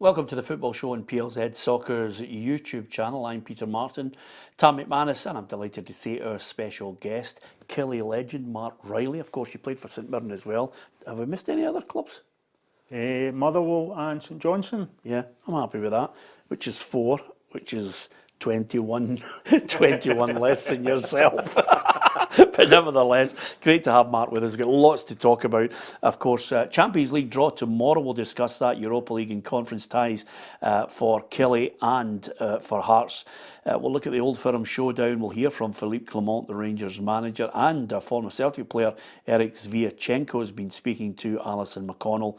Welcome to the Football Show on PLZ Soccer's YouTube channel. I'm Peter Martin, Tam McManus, and I'm delighted to say our special guest, Killie legend Mark Reilly. Of course, you played for St Mirren as well. Have we missed any other clubs? Motherwell and St Johnstone. Yeah, I'm happy with that, which is 4, which is 21 less than yourself. But nevertheless, great to have Mark with us. We've got lots to talk about. Of course, Champions League draw tomorrow. We'll discuss that. Europa League and conference ties for Killie and for Hearts. We'll look at the Old Firm showdown. We'll hear from Philippe Clement, the Rangers manager, and former Celtic player Eric Zviachenko has been speaking to Alison McConnell.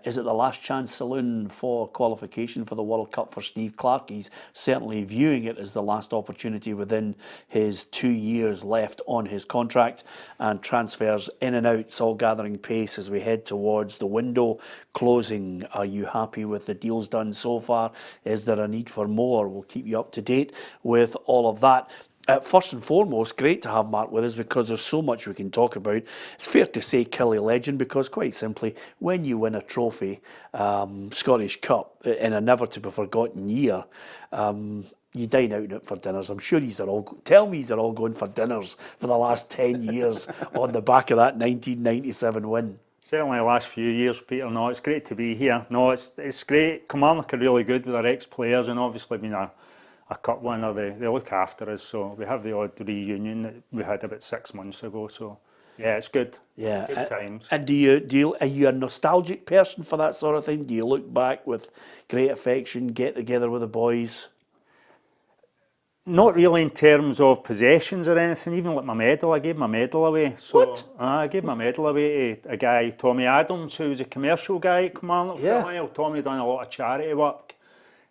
Is it the last chance saloon for qualification for the World Cup for Steve Clarke? He's certainly viewing it as the last opportunity within his 2 years left on his contract, and transfers in and out. It's all gathering pace as we head towards the window closing. Are you happy with the deals done so far? Is there a need for more? We'll keep you up to date with all of that. First and foremost, great to have Mark with us because there's so much we can talk about. It's fair to say Killie legend because, quite simply, when you win a trophy, Scottish Cup, in a never-to-be-forgotten year, you dine out for dinners. I'm sure these are all, tell me these are all going for dinners for the last 10 years on the back of that 1997 win. Certainly the last few years, Peter. No, it's great to be here. No, it's great. Kilmarnock are really good with our ex-players, and obviously being a cup winner, they look after us. So we have the odd reunion that we had about 6 months ago. So yeah, it's good. Yeah, good times. And are you a nostalgic person for that sort of thing? Do you look back with great affection, get together with the boys? Not really in terms of possessions or anything. Even like my medal, I gave my medal away. So, what? I gave my medal away to a guy, Tommy Adams, who was a commercial guy at Kilmarnock for a while. Tommy done a lot of charity work.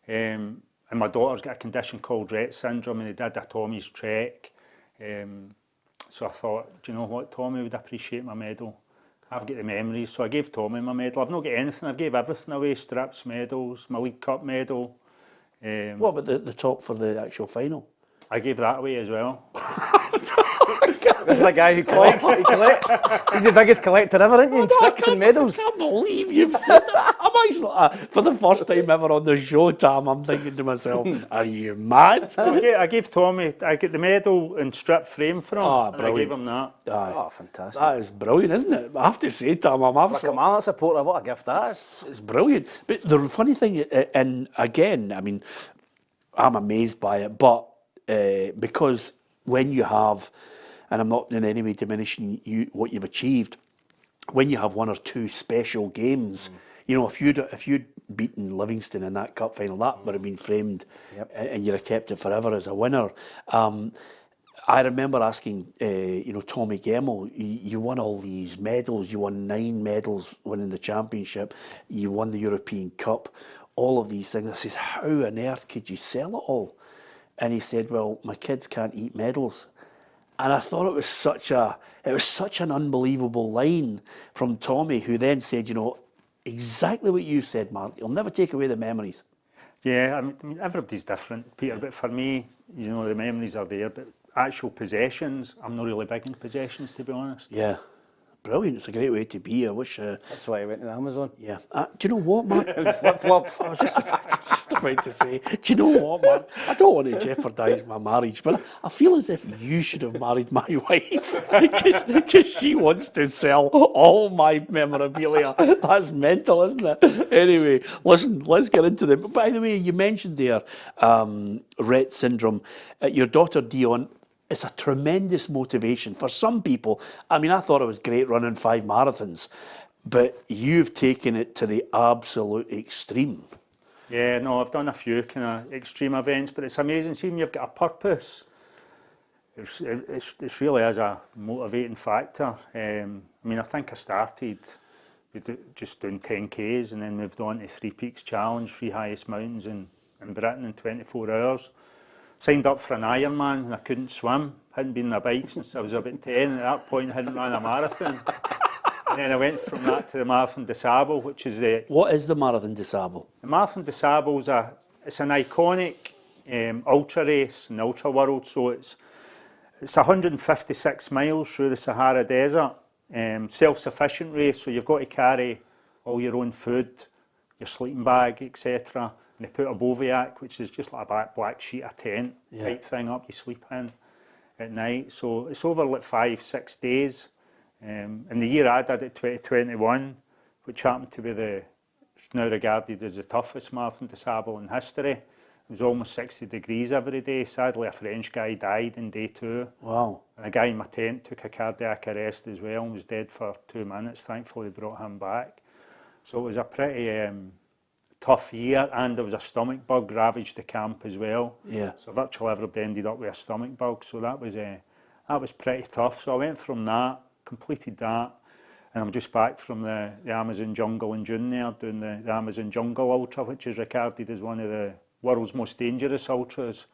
And my daughter's got a condition called Rett syndrome, and they did a Tommy's trek. So I thought, do you know what, Tommy would appreciate my medal. I've got the memories, so I gave Tommy my medal. I've not got anything. I gave everything away: strips, medals, my League Cup medal. What about the top for the actual final? I gave that away as well. This is a guy who collects. He's the biggest collector ever, isn't he? In strips and medals. I can't believe you've said that. I'm actually, for the first time ever on the show, Tam, I'm thinking to myself, are you mad? I gave Tommy, I get the medal and strip frame for him, and I gave him that. Oh, fantastic. That is brilliant, isn't it? I have to say, Tam, I'm absolutely... For a Kilmarnock supporter, what a gift that is. It's brilliant. But the funny thing, and again, I mean, I'm amazed by it, but because when you have, and I'm not in any way diminishing what you've achieved, when you have one or two special games, you know, if you'd beaten Livingston in that cup final, that would have been framed, and you'd have kept it forever as a winner. I remember asking, Tommy Gemmell, you won all these medals, you won 9 medals winning the championship, you won the European Cup, all of these things. I says, how on earth could you sell it all? And he said, well, my kids can't eat medals. And I thought it was such an unbelievable line from Tommy, who then said, you know, exactly what you said, Mark. You'll never take away the memories. Yeah, I mean, everybody's different, Peter. But for me, you know, the memories are there. But actual possessions, I'm not really big in possessions, to be honest. Yeah. Brilliant. It's a great way to be. I wish... That's why I went to Amazon. Yeah. Do you know what, Mark? Flip-flops. I was just about to say, do you know what, Mark? I don't want to jeopardise my marriage, but I feel as if you should have married my wife because she wants to sell all my memorabilia. That's mental, isn't it? Anyway, listen, let's get into them. By the way, you mentioned there Rett syndrome. Your daughter, Dion, it's a tremendous motivation for some people. I mean, I thought it was great running 5 marathons, but you've taken it to the absolute extreme. Yeah, no, I've done a few kind of extreme events, but it's amazing seeing you've got a purpose. It really is a motivating factor. I think I started with just doing 10Ks and then moved on to 3 Peaks Challenge, 3 highest mountains in Britain in 24 hours. Signed up for an Ironman and I couldn't swim. Hadn't been on a bike since I was about 10. At that point, I hadn't run a marathon. And then I went from that to the Marathon des Sables, which is the... What is the Marathon des Sables? The Marathon des Sables it's an iconic ultra race in the ultra world. So it's 156 miles through the Sahara Desert. Self-sufficient race, so you've got to carry all your own food, your sleeping bag, etc. And they put a bivouac, which is just like a black sheet of tent type thing up you sleep in at night. So it's over like 5-6 days. And the year I did it, 2021, which happened to be it's now regarded as the toughest marathon des Sables in history. It was almost 60 degrees every day. Sadly, a French guy died in day 2. Wow. And a guy in my tent took a cardiac arrest as well and was dead for 2 minutes. Thankfully, they brought him back. So it was a pretty tough year, and there was a stomach bug ravaged the camp as well. Yeah. So virtually everybody ended up with a stomach bug. So that was pretty tough. So I went from that, completed that, and I'm just back from the Amazon jungle in June there, doing the Amazon Jungle Ultra, which is regarded as one of the world's most dangerous ultras,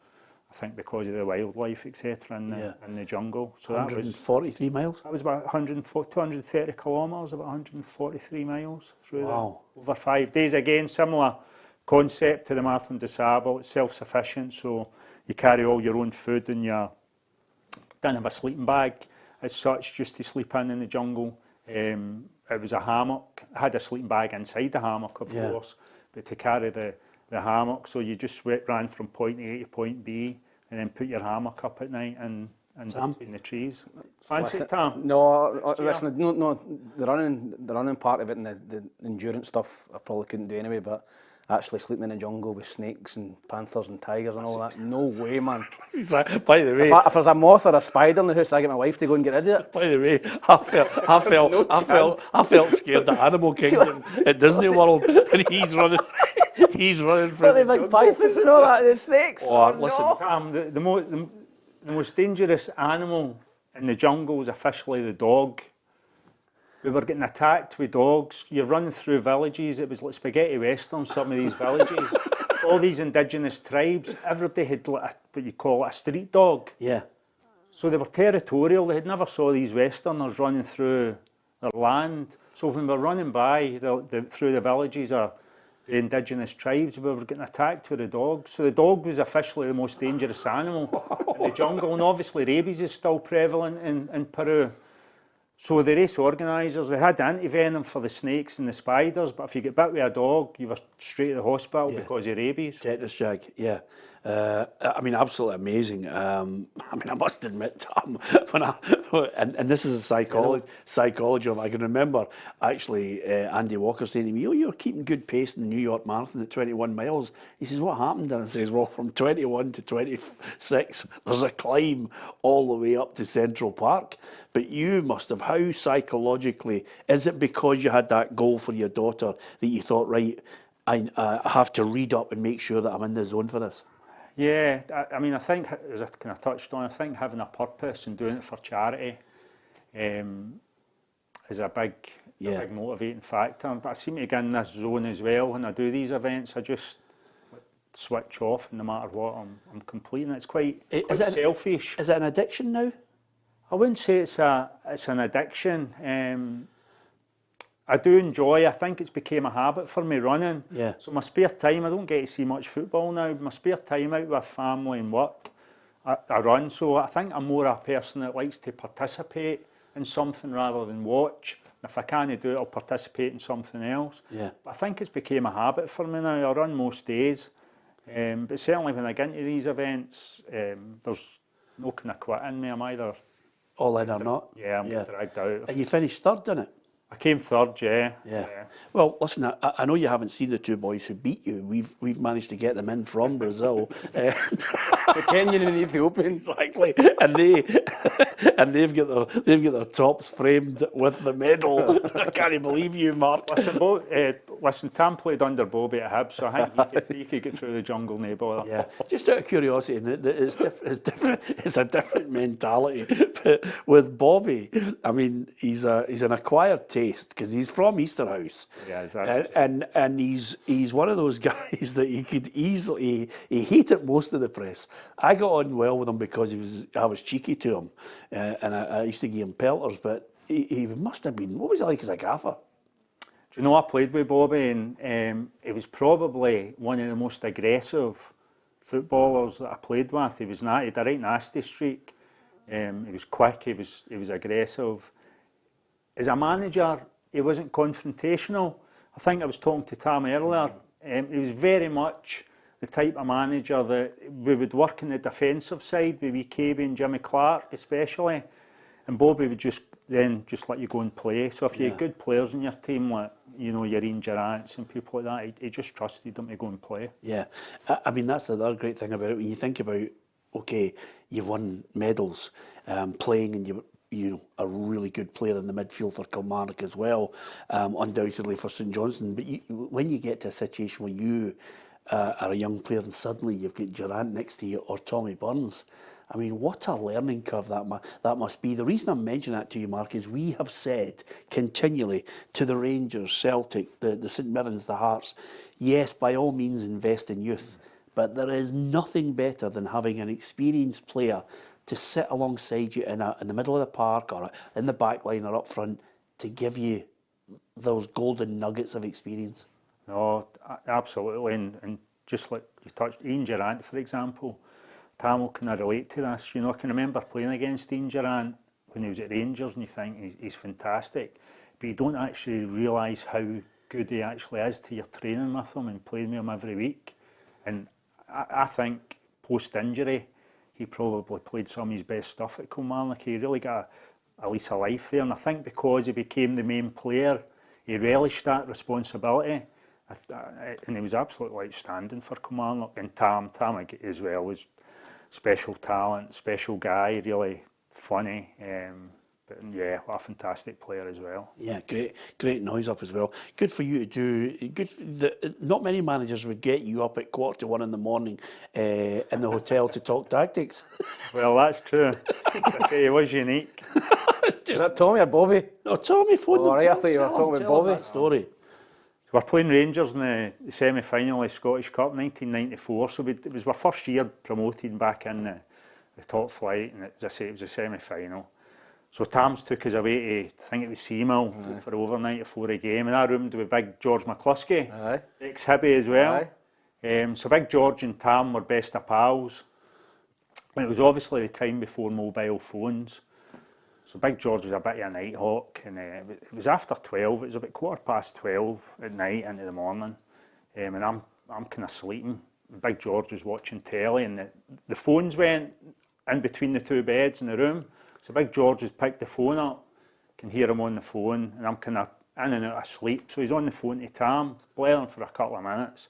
I think, because of the wildlife, etc., in the jungle. So 143 miles? That was about 230 kilometres, about 143 miles through over 5 days. Again, similar concept to the Marathon des Sables. It's self-sufficient, so you carry all your own food and you don't have a sleeping bag as such, just to sleep in the jungle. It was a hammock. I had a sleeping bag inside the hammock, of course, but to carry the hammock, so you just ran from point A to point B and then put your hammock up at night and between the trees. Fancy it, Tam? No, listen, no, the running part of it and the endurance stuff I probably couldn't do anyway, but actually sleeping in the jungle with snakes and panthers and tigers and all that, no way, man. By the way, if there's a moth or a spider in the house, I get my wife to go and get rid of it. By the way, I felt scared at Animal Kingdom at Disney World, and he's running For the big pythons and all that, the snakes. Oh, listen, Tam, the most dangerous animal in the jungle is officially the dog. We were getting attacked with dogs. You're running through villages. It was like spaghetti western, some of these villages. All these indigenous tribes, everybody had like what you call a street dog. Yeah. So they were territorial. They had never saw these westerners running through their land. So when we were running by through the villages or the indigenous tribes, we were getting attacked with the dog. So the dog was officially the most dangerous animal in the jungle. And obviously rabies is still prevalent in Peru. So the race organisers, they had anti-venom for the snakes and the spiders, but if you get bit with a dog, you were straight to the hospital because of rabies. Tetanus jag, yeah. I mean, absolutely amazing. I mean, I must admit, Tom, and this is a psychology of it. I can remember actually Andy Walker saying to me, "Oh, you're keeping good pace in the New York Marathon at 21 miles." He says, "What happened?" And I says, "Well, from 21 to 26, there's a climb all the way up to Central Park." But you must have, how psychologically, is it because you had that goal for your daughter that you thought, right, I have to read up and make sure that I'm in the zone for this? Yeah, I mean, I think, as I kind of touched on, I think having a purpose and doing it for charity is a big motivating factor. But I seem to get in this zone as well. When I do these events, I just switch off, and no matter what, I'm completing it. It's quite selfish. Is it an addiction now? I wouldn't say it's an addiction. I do enjoy. I think it's became a habit for me running. Yeah. So my spare time, I don't get to see much football now. My spare time out with family and work, I run. So I think I'm more a person that likes to participate in something rather than watch. If I can't do it, I'll participate in something else. Yeah. But I think it's became a habit for me now. I run most days. But certainly when I get into these events, there's no kind of quit in me. I'm either all in or not? Yeah, I'm dragged out. And you finished third, didn't it? I came third, yeah. Well, listen, I know you haven't seen the two boys who beat you. We've managed to get them in from Brazil. The Kenyan and Ethiopian. Exactly. And they've got their tops framed with the medal. I can't believe you, Mark. Listen, Tam played under Bobby at Hibs, so I think he could get through the jungle, no bother. Yeah. Just out of curiosity, it's different. It's a different mentality. But with Bobby, I mean, he's an acquired taste because he's from Easterhouse. Yeah, exactly. And he's one of those guys that he could easily. He hated most of the press. I got on well with him because I was cheeky to him, and I used to give him pelters. But he must have been. What was he like as a gaffer? Do you know, I played with Bobby, and he was probably one of the most aggressive footballers that I played with. He had a right nasty streak. He was quick. He was aggressive. As a manager, he wasn't confrontational. I think I was talking to Tam earlier, he was very much the type of manager that we would work in the defensive side with wee KB and Jimmy Clarke especially, and Bobby would just let you go and play. So if you had good players in your team, like, you know, your Ian Durrants and people like that, he just trusted them to go and play. Yeah, I mean, that's the other great thing about it. When you think about, okay, you've won medals, playing, and you know, a really good player in the midfield for Kilmarnock as well, undoubtedly for St Johnstone. But when you get to a situation where you are a young player and suddenly you've got Durrant next to you or Tommy Burns, I mean, what a learning curve that must be. The reason I'm mentioning that to you, Mark, is we have said continually to the Rangers, Celtic, the St Mirrens, the Hearts, yes, by all means invest in youth, but there is nothing better than having an experienced player to sit alongside you in the middle of the park or in the back line or up front to give you those golden nuggets of experience. No, absolutely, and just like you touched, Ian Durrant, for example, Tam will kind of relate to this. You know, I can remember playing against Ian Durrant when he was at Rangers, and you think he's fantastic, but you don't actually realise how good he actually is till you're training with him and playing with him every week. And I think post-injury, he probably played some of his best stuff at Kilmarnock. He really got a lease of life there, and I think because he became the main player, he relished that responsibility, and he was absolutely outstanding for Kilmarnock. And Tam as well was special talent, special guy, really funny. But yeah, what a fantastic player as well. Yeah, great noise up as well. Good for you to do. Not many managers would get you up at 1:45 in the morning in the hotel to talk tactics. Well, that's true. I say he was unique. Is that Tommy or Bobby? No, Tommy phoned him. All right, I thought you were talking about Bobby. That story. We're playing Rangers in the semi-final of the Scottish Cup 1994, so it was our first year promoted back in the top flight, and as I say, it was a semi-final. So Tams took us away to, I think it was Seamill, for overnight before a game, and I roomed with big George McCluskey, ex-Hibby as well. So Big George and Tam were best of pals. And it was obviously the time before mobile phones. So Big George was a bit of a night hawk, and it was after 12, it was about 12:15 at night into the morning, and I'm kind of sleeping. Big George was watching telly, and the phones went in between the two beds in the room. So Big George has picked the phone up, can hear him on the phone, and I'm kind of in and out of sleep. So he's on the phone to Tam, blaring for a couple of minutes.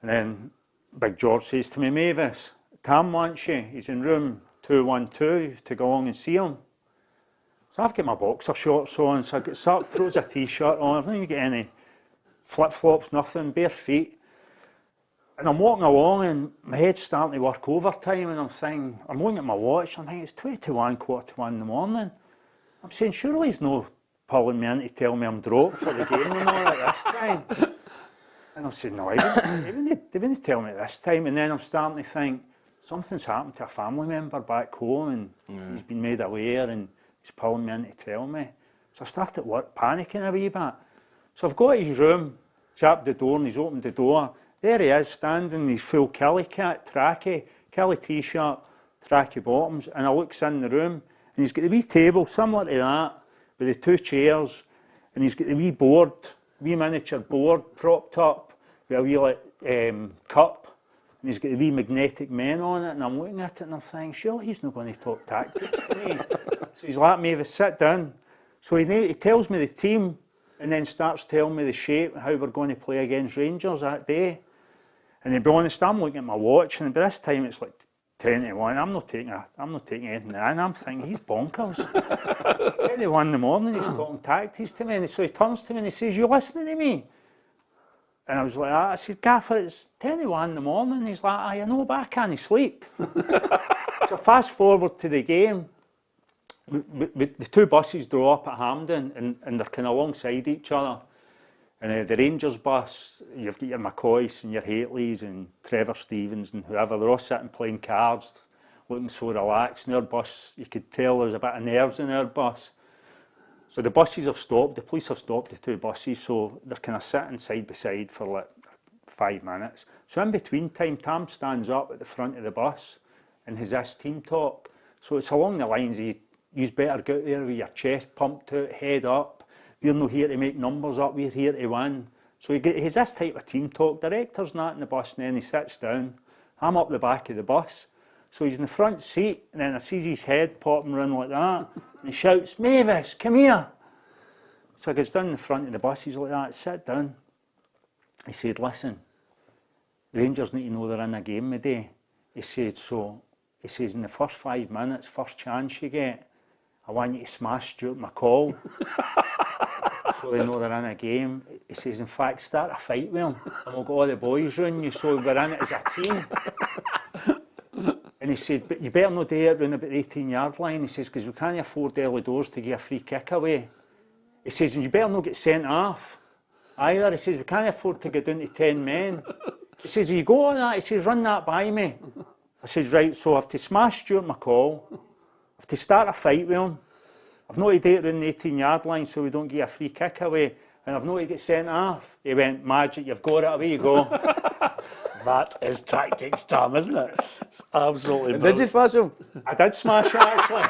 And then Big George says to me, "Mavis, Tam wants you. He's in room 212 to go along and see him." So I've got my boxer shorts on, so I get up, throws a t-shirt on, I've not even got any flip-flops, nothing, bare feet. And I'm walking along and my head's starting to work overtime, and I'm thinking, I'm looking at my watch, I'm thinking it's 2:45, 1:45 in the morning. I'm saying, surely he's no pulling me in to tell me I'm dropped for the game tomorrow at this time. And I'm saying, no, they wouldn't tell me at this time. And then I'm starting to think, something's happened to a family member back home, and he's been made aware, and he's pulling me in to tell me. So I started panicking a wee bit. So I've got his room, chapped the door, and he's opened the door. There he is, standing in his full Kelly kit, trackie, Kelly t-shirt, trackie bottoms, and I looks in the room, and he's got a wee table similar to that, with the two chairs, and he's got the wee board, wee miniature board propped up with a wee cup, and he's got the wee magnetic men on it, and I'm looking at it and I'm thinking, surely he's not going to talk tactics to me. So he's like, "Mavis, sit down." So he tells me the team, and then starts telling me the shape, how we're going to play against Rangers that day. And to be honest, I'm looking at my watch, and by this time it's like 10 to 1. I'm not taking anything in. I'm thinking, he's bonkers. 10 to 1 in the morning, he's talking tactics to me, and so he turns to me and he says, "You listening to me?" And I was like, I said, "Gaffer, it's 10 to 1 in the morning." And he's like, "I know, but I can't sleep." So fast forward to the game, the two buses draw up at Hampden, and they're kind of alongside each other. And the Rangers bus, you've got your McCoys and your Hateleys and Trevor Stevens and whoever, they're all sitting playing cards, looking so relaxed. And their bus, you could tell there's a bit of nerves in their bus. So the buses have stopped, the police have stopped the two buses, so they're kind of sitting side by side for like 5 minutes. So in between time, Tam stands up at the front of the bus and has this team talk. So it's along the lines of, "You better get there with your chest pumped out, head up, we're not here to make numbers up, we're here to win. So he's this type of team talk. Director's not in the bus, and then he sits down. I'm up the back of the bus. So he's in the front seat, and then I sees his head popping around like that, and he shouts, "Mavis, come here." So I goes down the front of the bus, he's like that, "Sit down." He said, "Listen, Rangers need to know they're in a game today." He said, he says, "In the first 5 minutes, first chance you get, I want you to smash Stuart McCall." So they know they're in a game. He says, "In fact, start a fight with him, and we'll get all the boys round you, so we're in it as a team." And he said, "But you better not do it round about the 18-yard line." He says, "Because we can't afford early doors to give a free kick away." He says, "And you better not get sent off either." He says, "We can't afford to go down to 10 men." He says, "You go on that." He says, "Run that by me." I says, "Right, so I have to smash Stuart McCall, I have to start a fight with him, I've not to do it around the 18-yard line so we don't get a free kick away, and I've not to get sent off." He went, "Magic, you've got it, away you go." That is tactics, Tom, isn't it? It's absolutely Did brilliant. you smash him? I did smash it, actually.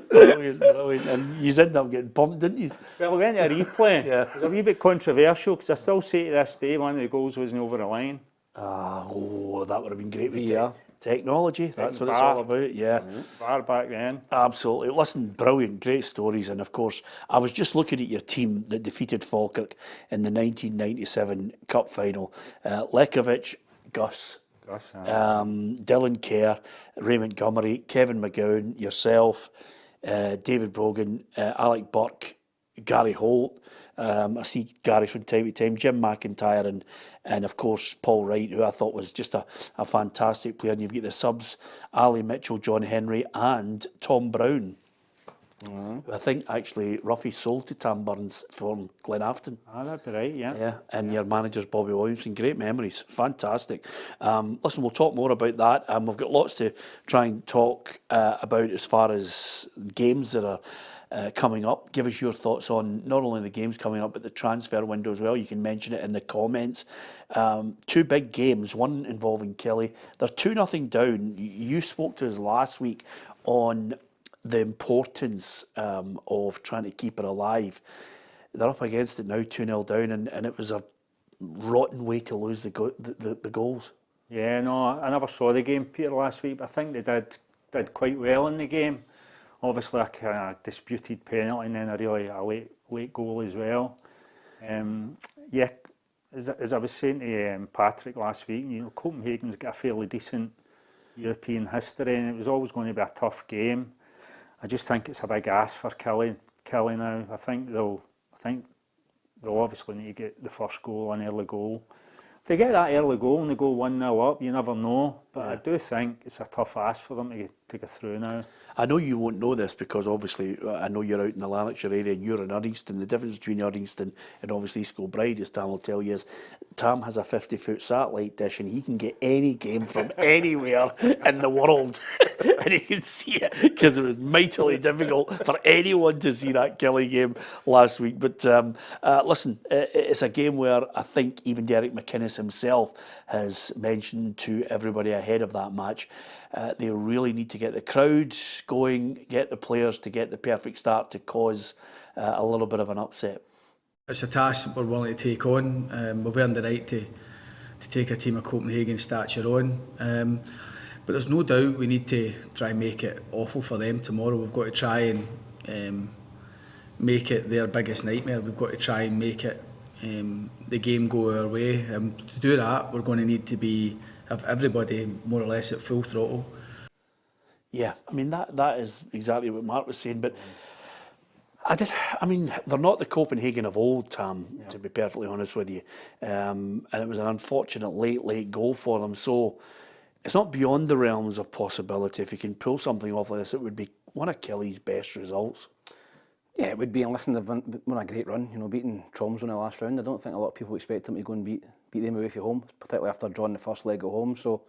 Brilliant, brilliant. And you ended up getting pumped, didn't you? Well, we went to a replay. Yeah. It was a wee bit controversial, because I still say to this day one of the goals wasn't over the line. That would have been great for Yeah. technology. That's what it's VAR. all about, yeah. VAR back then. Absolutely. Listen, brilliant, great stories. And of course, I was just looking at your team that defeated Falkirk in the 1997 Cup final. Lekovic, Gus, Dylan Kerr, Raymond Gummery, Kevin McGowan, yourself, David Brogan, Alec Burke, Gary Holt. I see Gary from time to time, Jim McIntyre, and of course Paul Wright, who I thought was just a fantastic player. And you've got the subs, Ali Mitchell, John Henry, and Tom Brown. Who I think actually Ruffy sold to Tam Burns from Glenafton. That'd be right, yeah. Yeah, and your manager's Bobby Williamson. Great memories, fantastic. Listen, we'll talk more about that. We've got lots to try and talk about as far as games that are coming up. Give us your thoughts on not only the games coming up, but the transfer window as well. You can mention it in the comments. 2 big games, one involving Kelly. They're 2-0 down. You spoke to us last week on the importance of trying to keep it alive. They're up against it now, 2-0 down, and it was a rotten way to lose the goals. Yeah, no, I never saw the game, Peter, last week, but I think they did quite well in the game. Obviously, a kind of disputed penalty and then a late goal as well. Yeah, as I was saying to Patrick last week, you know, Copenhagen's got a fairly decent European history, and it was always going to be a tough game. I just think it's a big ask for Kelly now. I think they'll obviously need to get the first goal, an early goal. If they get that early goal and they go 1-0 up, you never know. But I do think it's a tough ask for them to get through now. I know you won't know this because obviously I know you're out in the Lanarkshire area and you're in Uddingston. The difference between Uddingston and obviously East Kilbride, as Tam will tell you, is Tam has a 50-foot satellite dish and he can get any game from anywhere in the world. And he can see it because it was mightily difficult for anyone to see that Kelly game last week. But listen, it's a game where I think even Derek McInnes himself has mentioned to everybody ahead of that match, they really need to get the crowd going, get the players to get the perfect start to cause a little bit of an upset. It's a task that we're willing to take on. We've earned the right to take a team of Copenhagen stature on. But there's no doubt we need to try and make it awful for them tomorrow. We've got to try and make it their biggest nightmare. We've got to try and make it the game go our way. To do that, we're going to need to have everybody more or less at full throttle. Yeah, I mean that is exactly what Mark was saying. But I mean, they're not the Copenhagen of old, Tam, to be perfectly honest with you. And it was an unfortunate late goal for them. So it's not beyond the realms of possibility. If you can pull something off like this, it would be one of Kelly's best results. Yeah, it would be, unless they've won a great run, you know, beating Tromsø in the last round. I don't think a lot of people expect them to go and beat them away from home, particularly after drawing the first leg at home. So,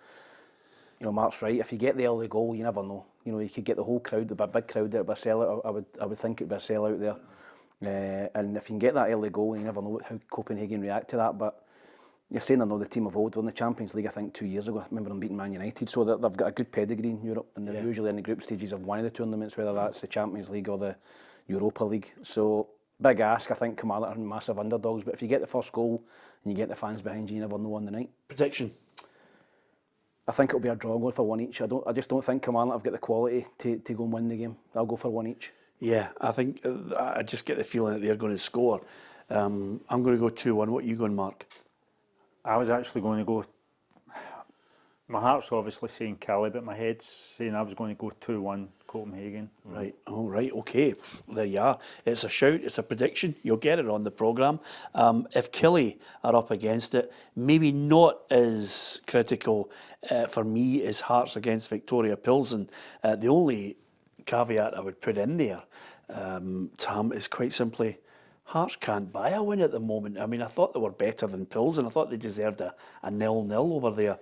you know, Mark's right. If you get the early goal, you never know. You know, you could get the whole crowd, there'd be a big crowd there, it'd be a sellout. I would think it'd be a sellout there. And if you can get that early goal, you never know how Copenhagen react to that. But you're saying they're not the team of old. They won the Champions League, I think, 2 years ago. I remember them beating Man United. So they've got a good pedigree in Europe, and they're usually in the group stages of one of the tournaments, whether that's the Champions League or the Europa League. So big ask. I think Kilmarnock are massive underdogs, but if you get the first goal and you get the fans behind you, you never know on the night. Prediction? I think it'll be a draw, going for one each. I just don't think Kilmarnock have got the quality to go and win the game. I'll go for one each. Yeah, I think I just get the feeling that they're going to score. I'm going to go 2-1. What are you going, Mark? I was actually going to go... My heart's obviously saying Cali, but my head's saying I was going to go 2-1 Copenhagen. Right, all right, okay. There you are. It's a shout, it's a prediction. You'll get it on the programme. If Killie are up against it, maybe not as critical for me as Hearts against Viktoria Plzeň. The only caveat I would put in there, Tam, is quite simply Hearts can't buy a win at the moment. I mean, I thought they were better than Plzeň. I thought they deserved a 0-0 over there.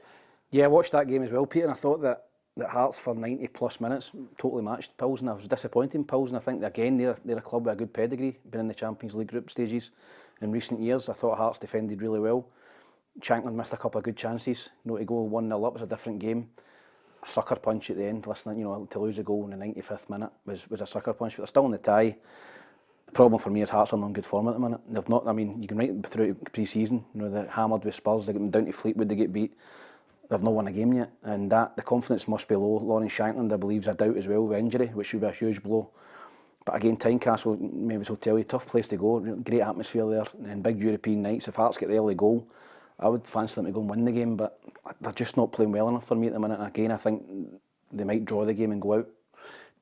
Yeah, I watched that game as well, Peter, and I thought that Hearts for 90 plus minutes totally matched Plzeň. I was disappointed in Plzeň. I think again they're a club with a good pedigree, been in the Champions League group stages in recent years. I thought Hearts defended really well. Shankland missed a couple of good chances. To go 1-0 up was a different game. A sucker punch at the end, to lose a goal in the 95th minute was a sucker punch, but they're still in the tie. The problem for me is Hearts are not in good form at the minute. They've not. I mean, you can write through pre-season. They're hammered with Spurs. They got them down to Fleetwood. They get beat. They've not won a game yet, and that the confidence must be low. Lawrence Shankland, I believe, is a doubt as well with injury, which would be a huge blow. But again, Tynecastle, maybe will tell you, tough place to go. Great atmosphere there, and big European nights. If Hearts get the early goal, I would fancy them to go and win the game, but they're just not playing well enough for me at the minute. And again, I think they might draw the game and go out.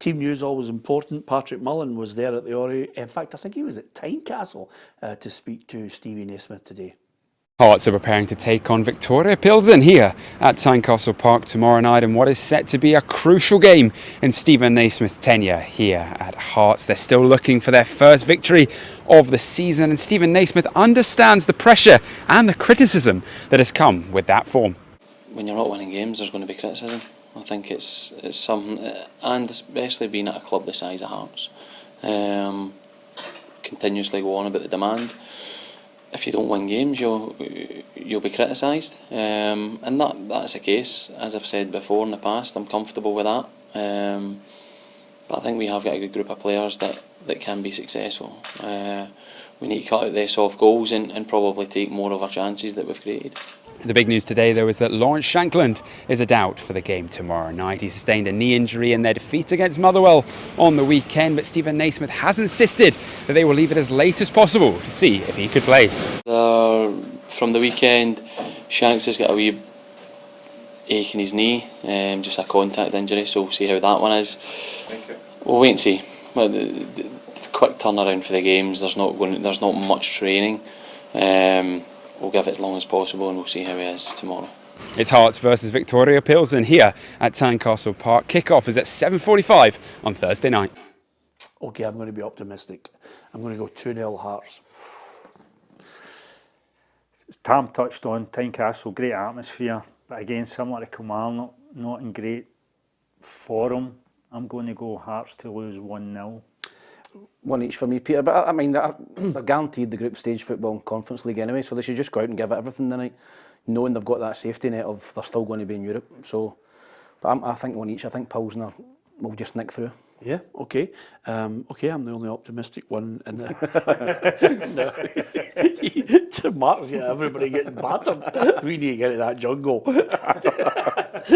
Team news always important. Patrick Mullen was there at the Ori. In fact, I think he was at Tynecastle to speak to Stevie Naismith today. Hearts are preparing to take on Viktoria Plzeň here at Tynecastle Park tomorrow night in what is set to be a crucial game in Stephen Naismith's tenure here at Hearts. They're still looking for their first victory of the season, and Stephen Naismith understands the pressure and the criticism that has come with that form. When you're not winning games, there's going to be criticism. I think it's something, and especially being at a club the size of Hearts, continuously go on about the demand. If you don't win games, you'll be criticised, and that's the case. As I've said before in the past, I'm comfortable with that. But I think we have got a good group of players that can be successful. We need to cut out their soft goals and probably take more of our chances that we've created. The big news today, though, is that Lawrence Shankland is a doubt for the game tomorrow night. He sustained a knee injury in their defeat against Motherwell on the weekend, but Stephen Naismith has insisted that they will leave it as late as possible to see if he could play. From the weekend, Shanks has got a wee ache in his knee, just a contact injury, so we'll see how that one is. We'll wait and see. But the quick turnaround for the games, there's not much training. We'll give it as long as possible and we'll see how he is tomorrow. It's Hearts versus Viktoria Plzeň here at Tynecastle Park. Kick-off is at 7:45 on Thursday night. Okay, I'm going to be optimistic. I'm going to go 2-0 Hearts. As Tam touched on, Tynecastle, great atmosphere, but again, similar to Kilmarnock, not in great form. I'm going to go Hearts to lose 1-0. One each for me, Peter. But I mean, they're guaranteed the group stage football and Conference League anyway, so they should just go out and give it everything tonight, knowing they've got that safety net of they're still going to be in Europe. So, but I think one each. I think Plzeň will just nick through. Yeah, okay. Okay, I'm the only optimistic one in the... No, to Mark, yeah, everybody getting battered. We need to get to that jungle.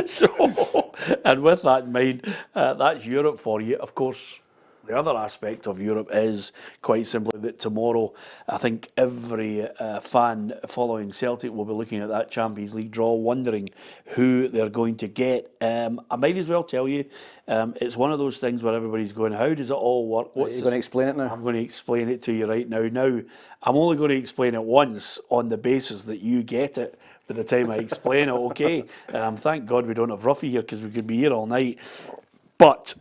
So, and with that in mind, that's Europe for you. Of course, the other aspect of Europe is quite simply that tomorrow, I think every fan following Celtic will be looking at that Champions League draw, wondering who they're going to get. I might as well tell you, it's one of those things where everybody's going, how does it all work? You're going to explain it now? I'm going to explain it to you right now. Now, I'm only going to explain it once on the basis that you get it by the time I explain it, okay? Thank God we don't have Ruffy here because we could be here all night. But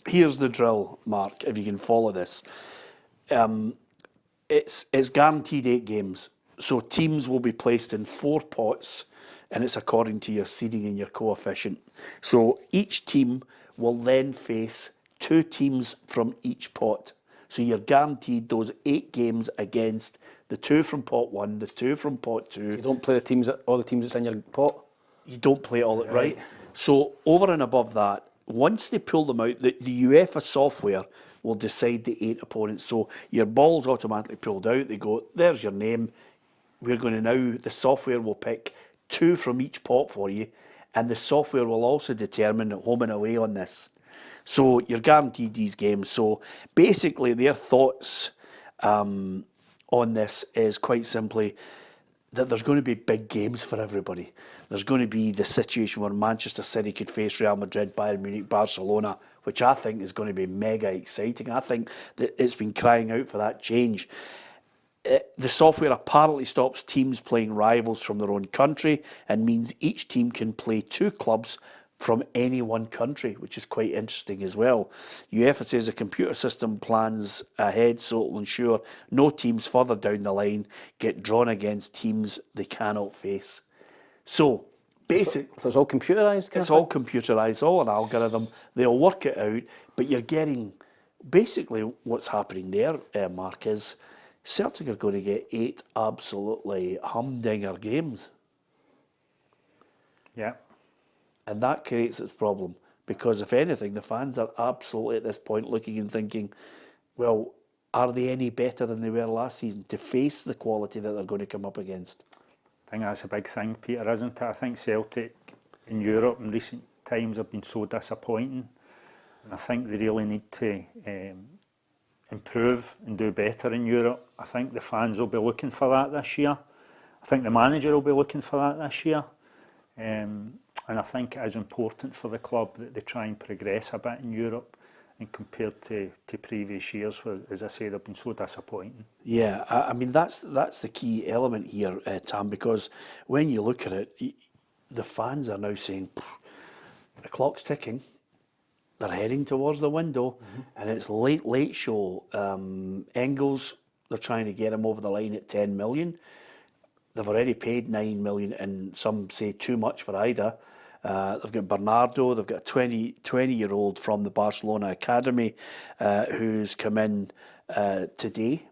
here's the drill, Mark, if you can follow this. It's guaranteed 8 games. So teams will be placed in 4 pots, and it's according to your seeding and your coefficient. So each team will then face 2 teams from each pot. So you're guaranteed those 8 games against the 2 from pot 1, the 2 from pot 2. You don't play all the teams that's in your pot? You don't play all it, right? So over and above that, once they pull them out, the UEFA software will decide the 8 opponents. So your ball's automatically pulled out. They go, there's your name. We're going to now, the software will pick 2 from each pot for you, and the software will also determine home and away on this. So you're guaranteed these games. So basically their thoughts on this is quite simply that there's going to be big games for everybody. There's going to be the situation where Manchester City could face Real Madrid, Bayern Munich, Barcelona, which I think is going to be mega exciting. I think that it's been crying out for that change. The software apparently stops teams playing rivals from their own country and means each team can play 2 clubs from any one country, which is quite interesting as well. UEFA says a computer system plans ahead, so it will ensure no teams further down the line get drawn against teams they cannot face. So, so it's all computerised? It's all computerised, all an algorithm. They'll work it out, but you're getting... Basically, what's happening there, Mark, is Celtic are going to get 8 absolutely humdinger games. Yeah. And that creates its problem, because if anything, the fans are absolutely at this point looking and thinking, well, are they any better than they were last season to face the quality that they're going to come up against? I think that's a big thing, Peter, isn't it? I think Celtic in Europe in recent times have been so disappointing, and I think they really need to improve and do better in Europe. I think the fans will be looking for that this year. I think the manager will be looking for that this year. And I think it is important for the club that they try and progress a bit in Europe, and compared to previous years where, as I say, they've been so disappointing. Yeah, I mean, that's the key element here, Tam, because when you look at it, the fans are now saying, the clock's ticking, they're heading towards the window, and it's late show. Engels, they're trying to get him over the line at 10 million. They've already paid 9 million, and some say too much for Ida. They've got Bernardo, they've got a 20-year-old from the Barcelona Academy who's come in today.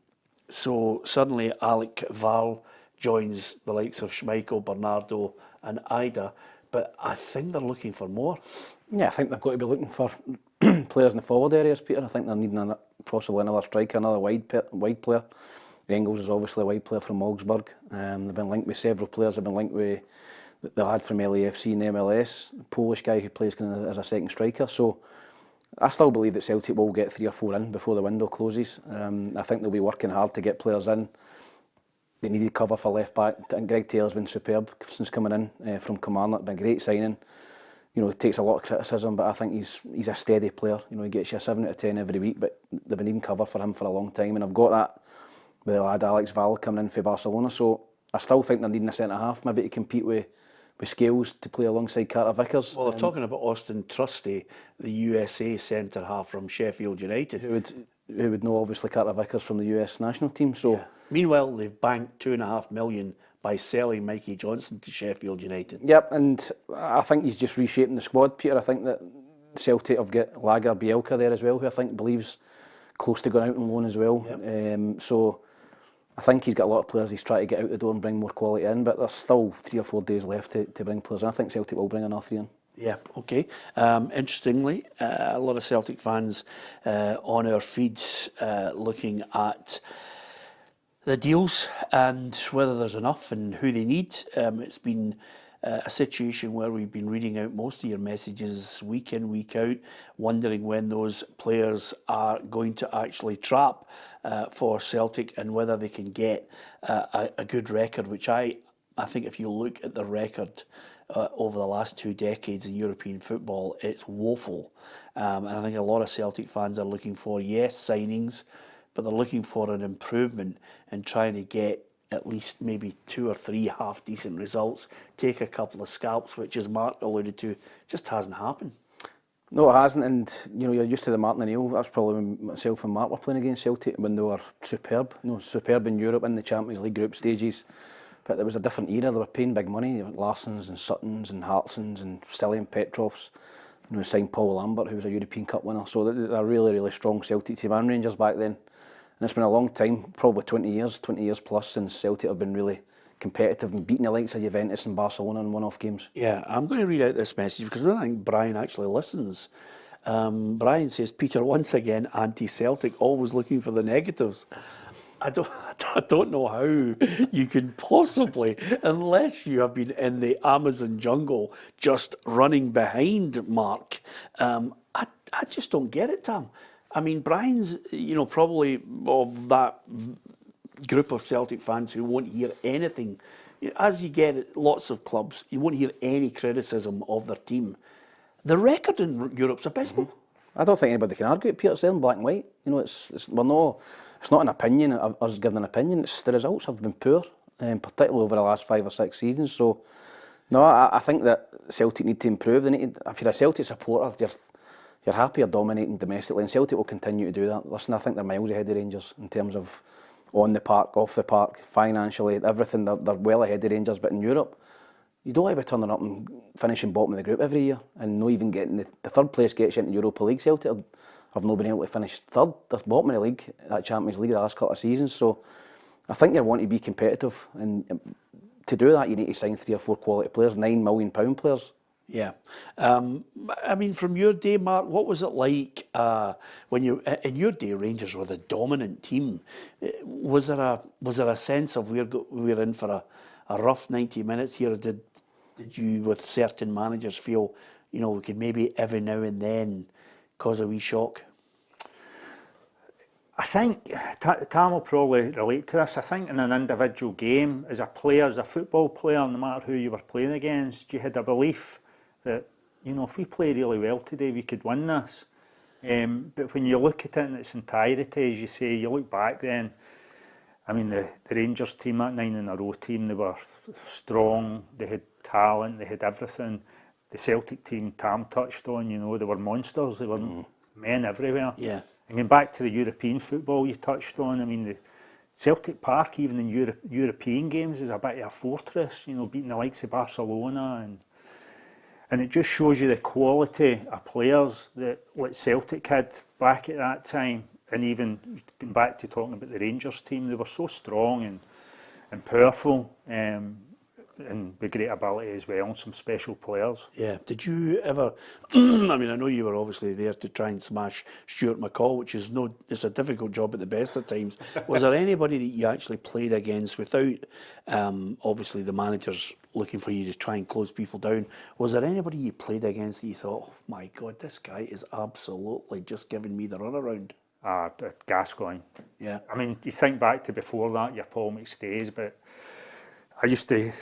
So suddenly Alec Valle joins the likes of Schmeichel, Bernardo and Ida. But I think they're looking for more. Yeah, I think they've got to be looking for players in the forward areas, Peter. I think they're needing possibly another striker, another wide player. Engels is obviously a wide player from Augsburg. They've been linked with several players. They've been linked with the lad from LAFC and MLS, the Polish guy who plays kind of as a second striker. So I still believe that Celtic will get 3 or 4 in before the window closes. I think they'll be working hard to get players in. They needed cover for left back, and Greg Taylor's been superb since coming in from Kilmarnock. Been a great signing. You know, it takes a lot of criticism, but I think he's a steady player. You know, he gets you a 7 out of 10 every week, but they've been needing cover for him for a long time, and I've got that with the lad Alex Valle coming in for Barcelona. So I still think they're needing a centre half, maybe to compete with Scales to play alongside Carter Vickers. Well, they're talking about Austin Trusty, the USA centre half from Sheffield United, who would know obviously Carter Vickers from the US national team. So yeah. Meanwhile, they've banked $2.5 million by selling Mikey Johnson to Sheffield United. Yep, and I think he's just reshaping the squad, Peter. I think that Celtic have got Lager Bielka there as well, who I think believes close to going out on loan as well. Yep. So I think he's got a lot of players he's trying to get out the door and bring more quality in, but there's still 3 or 4 days left to bring players in. I think Celtic will bring another 3 in. Yeah, okay. Interestingly, a lot of Celtic fans on our feeds looking at the deals and whether there's enough and who they need. It's been a situation where we've been reading out most of your messages week in, week out, wondering when those players are going to actually trap for Celtic and whether they can get a good record, which I think if you look at the record over the last 2 decades in European football, it's woeful. And I think a lot of Celtic fans are looking for, yes, signings, but they're looking for an improvement and trying to get at least maybe 2 or 3 half-decent results, take a couple of scalps, which, as Mark alluded to, just hasn't happened. No, it hasn't, and you know, you're used to the Martin O'Neill. That's probably when myself and Mark were playing against Celtic when they were superb. You know, superb in Europe in the Champions League group stages. But there was a different era. They were paying big money. You know, Larssons and Suttons and Hartsons and Stilian Petrovs. You know, signed Paul Lambert, who was a European Cup winner. So they're a really, really strong Celtic team and Rangers back then. And it's been a long time, probably 20 years plus, since Celtic have been really competitive and beating the likes of Juventus and Barcelona in one-off games. Yeah, I'm going to read out this message because I don't think Brian actually listens. Brian says, Peter, once again, anti-Celtic, always looking for the negatives. I don't know how you can possibly, unless you have been in the Amazon jungle just running behind Mark. I just don't get it, Tam. I mean, Brian's, probably of that group of Celtic fans who won't hear anything. As you get at lots of clubs, you won't hear any criticism of their team. The record in Europe's abysmal. I don't think anybody can argue it, Peter. It's there in black and white. It's not an opinion. Us giving an opinion. It's the results have been poor, particularly over the last 5 or 6 seasons. So, no, I think that Celtic need to improve. They need to, if you're a Celtic supporter, you're happy or dominating domestically, and Celtic will continue to do that. Listen, I think they're miles ahead of Rangers in terms of on the park, off the park, financially, everything. They're well ahead of Rangers. But in Europe, you don't want to be turning up and finishing bottom of the group every year and not even getting the third place gets you into Europa League. Celtic have not been able to finish third. They're bottom of the league, that Champions League, the last couple of seasons. So I think you want to be competitive, and to do that you need to sign 3 or 4 quality players, £9 million players. Yeah. I mean, from your day, Mark, what was it like when in your day, Rangers were the dominant team? Was there a sense of we're in for a rough 90 minutes here? Did you, with certain managers, feel, we could maybe every now and then cause a wee shock? I think Tam will probably relate to this. I think in an individual game, as a player, as a football player, no matter who you were playing against, you had a belief that, if we play really well today, we could win this. But when you look at it in its entirety, as you say, you look back then, I mean, the Rangers team, that 9 in a row team, they were strong, they had talent, they had everything. The Celtic team, Tam touched on, they were monsters, they were men everywhere. Yeah. And going back to the European football you touched on, I mean, the Celtic Park, even in European games, is a bit of a fortress, beating the likes of Barcelona. And it just shows you the quality of players that Celtic had back at that time. And even going back to talking about the Rangers team, they were so strong and powerful, and with great ability as well, and some special players. Yeah. Did you ever, I mean, I know you were obviously there to try and smash Stuart McCall, which is it's a difficult job at the best of times. Was there anybody that you actually played against without, obviously the managers looking for you to try and close people down? Was there anybody you played against that you thought, oh my God, this guy is absolutely just giving me the runaround? Gascoigne. Yeah. I mean, you think back to before that, your Paul McStays, but I used to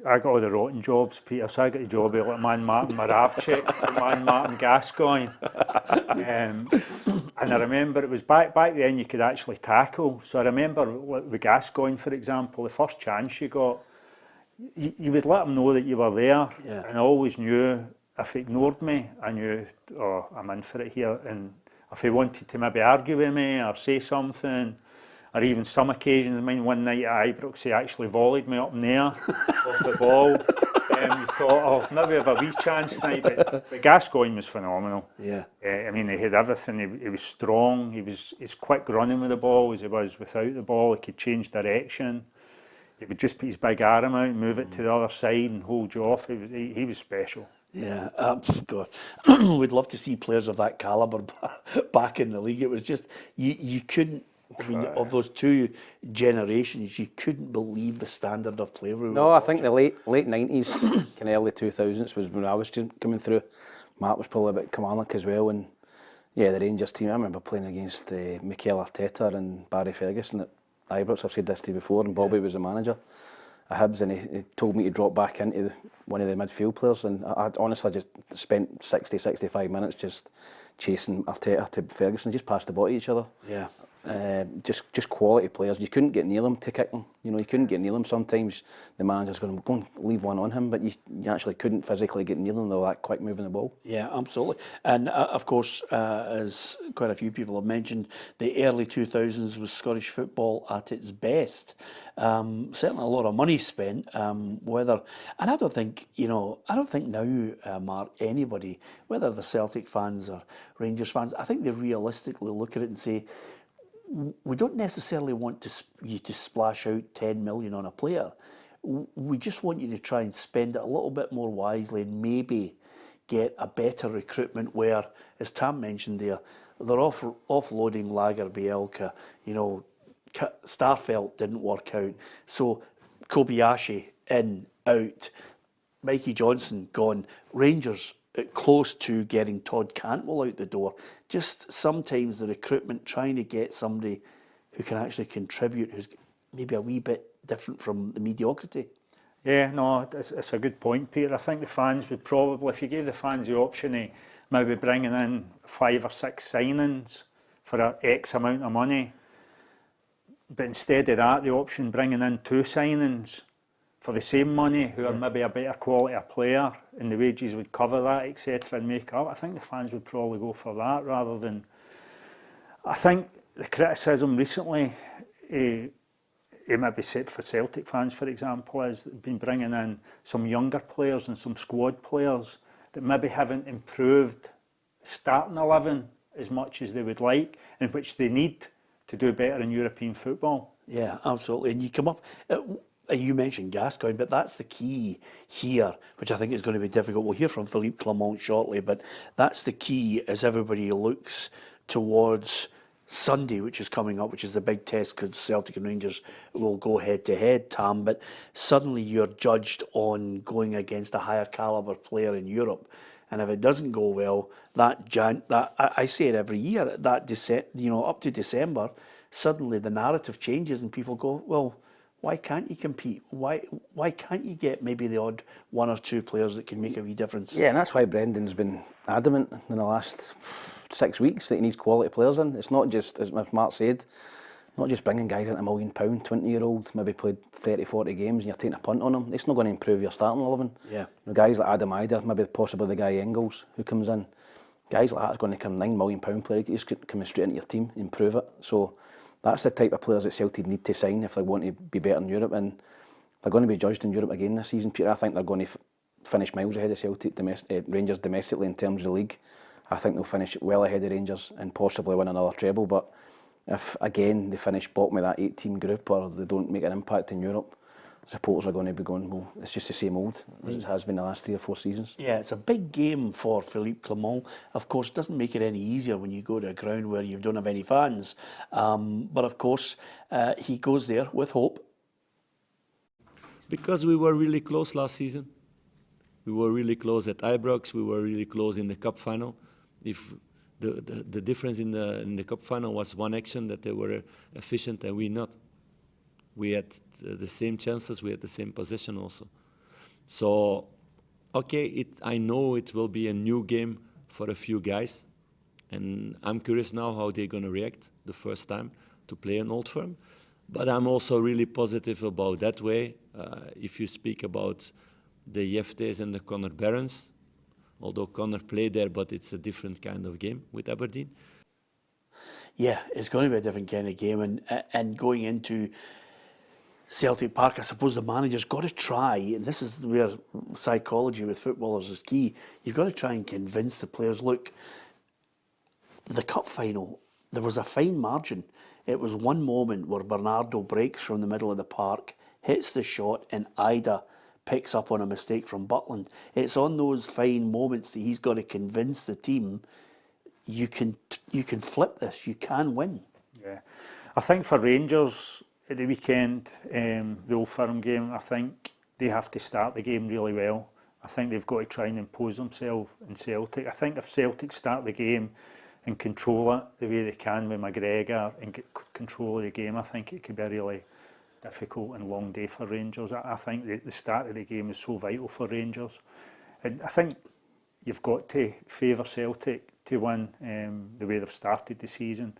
I got all the rotten jobs, Peter, so I got the job of like man Martin Moravcik, man Martin Gascoigne. And I remember it was back then you could actually tackle. So I remember with Gascoigne, for example, the first chance you got, you would let him know that you were there. Yeah. And I always knew if he ignored me, I knew, oh, I'm in for it here. And if he wanted to maybe argue with me or say something, or even some occasions, I mean, one night at Ibrox, he actually volleyed me up in the air off the ball. You thought, oh, maybe have a wee chance tonight, but Gascoigne was phenomenal. Yeah. I mean, he had everything. He was strong. He was as quick running with the ball as he was without the ball. He could change direction. He would just put his big arm out, move it to the other side, and hold you off. He was special. Yeah, God, we'd love to see players of that calibre back in the league. It was just you couldn't. I mean, of those two generations, you couldn't believe the standard of play. No, I think the late 90s, kind of early 2000s was when I was coming through. Mark was probably about Kilmarnock as well, and yeah, the Rangers team. I remember playing against Mikel Arteta and Barry Ferguson at Ibrox. I've said this to you before, and Bobby was the manager at Hibs, and he told me to drop back into one of the midfield players, and I honestly just spent 65 minutes just chasing Arteta to Ferguson, just passed the ball to each other. Yeah. Just quality players. You couldn't get near them to kick them. You couldn't get near them. Sometimes the manager's going to go and leave one on him, but you actually couldn't physically get near them. They were that quick moving the ball. Yeah, absolutely. And of course, as quite a few people have mentioned, the early 2000s was Scottish football at its best. Certainly a lot of money spent. And I don't think now, Mark, anybody, whether they're Celtic fans or Rangers fans, I think they realistically look at it and say, we don't necessarily want you to splash out 10 million on a player. We just want you to try and spend it a little bit more wisely and maybe get a better recruitment where, as Tam mentioned there, they're offloading Lager, Bielka, you know, Starfelt didn't work out. So Kobayashi in, out, Mikey Johnson gone, Rangers close to getting Todd Cantwell out the door. Just sometimes the recruitment, trying to get somebody who can actually contribute, who's maybe a wee bit different from the mediocrity. Yeah, no, it's a good point, Peter. I think the fans would probably, if you gave the fans the option of maybe bringing in 5 or 6 signings for an X amount of money, but instead of that, the option bringing in 2 signings for the same money, who are maybe a better quality of player, and the wages would cover that, etc., and make up. I think the fans would probably go for that rather than. I think the criticism recently, it might be set for Celtic fans, for example, has been bringing in some younger players and some squad players that maybe haven't improved starting 11 as much as they would like, and which they need to do better in European football. Yeah, absolutely. And you come up, you mentioned Gascoigne, but that's the key here, which I think is going to be difficult. We'll hear from Philippe Clement shortly, but that's the key as everybody looks towards Sunday, which is coming up, which is the big test, because Celtic and Rangers will go head to head, Tam. But suddenly you're judged on going against a higher calibre player in Europe, and if it doesn't go well, I say it every year, up to December, suddenly the narrative changes and people go, well, why can't you compete? Why can't you get maybe the odd 1 or 2 players that can make a wee difference? Yeah, and that's why Brendan's been adamant in the last 6 weeks that he needs quality players in. It's not just, as Mark said, not just bringing guys in £1 million, 20-year-old, maybe played 30, 40 games and you're taking a punt on them. It's not going to improve your starting 11. Yeah. The guys like Adam Ider, maybe possibly the guy Engels who comes in, guys like that's going to come £9 million player, he's coming straight into your team, improve it. So that's the type of players that Celtic need to sign if they want to be better in Europe, and they're going to be judged in Europe again this season, Peter. I think they're going to finish miles ahead of Celtic Rangers domestically in terms of the league. I think they'll finish well ahead of Rangers and possibly win another treble, but if again they finish bottom of that 8-team group or they don't make an impact in Europe, supporters are going to be going, well, it's just the same old as it has been the last 3 or 4 seasons. Yeah, it's a big game for Philippe Clement. Of course, it doesn't make it any easier when you go to a ground where you don't have any fans. But of course, he goes there with hope. Because we were really close last season. We were really close at Ibrox. We were really close in the cup final. If the difference in the cup final was one action that they were efficient and we not. We had the same chances, we had the same possession also. So, okay, I know it will be a new game for a few guys, and I'm curious now how they're going to react the first time to play an Old Firm. But I'm also really positive about that way. If you speak about the Jeftes and the Conor Barons, although Conor played there, but it's a different kind of game with Aberdeen. Yeah, it's going to be a different kind of game, and going into Celtic Park, I suppose the manager's got to try, and this is where psychology with footballers is key, you've got to try and convince the players, look, the cup final, there was a fine margin. It was one moment where Bernardo breaks from the middle of the park, hits the shot, and Ida picks up on a mistake from Butland. It's on those fine moments that he's got to convince the team, you can flip this, you can win. Yeah, I think for Rangers at the weekend, the Old Firm game, I think they have to start the game really well. I think they've got to try and impose themselves in Celtic. I think if Celtic start the game and control it the way they can with McGregor and get control of the game, I think it could be a really difficult and long day for Rangers. I think the start of the game is so vital for Rangers. And I think you've got to favour Celtic to win the way they've started the season.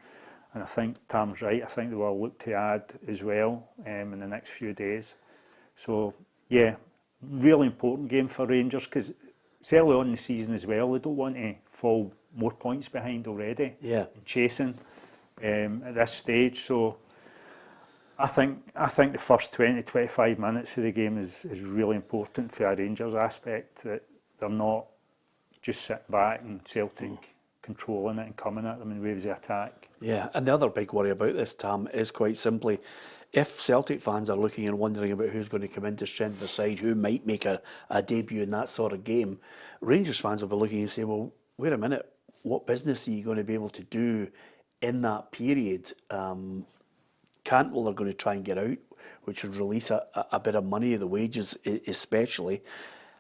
And I think Tam's right. I think they will look to add as well in the next few days. So, yeah, really important game for Rangers because it's early on in the season as well. They don't want to fall more points behind already. Yeah. And chasing at this stage. So, I think the first 20-25 minutes of the game is really important for a Rangers aspect, that they're not just sitting back and Celtic controlling it and coming at them in waves of attack. Yeah, and the other big worry about this, Tam, is quite simply, if Celtic fans are looking and wondering about who's going to come in to strengthen the side, who might make a debut in that sort of game, Rangers fans will be looking and say, well, wait a minute, what business are you going to be able to do in that period? Cantwell are going to try and get out, which would release a bit of money, the wages especially.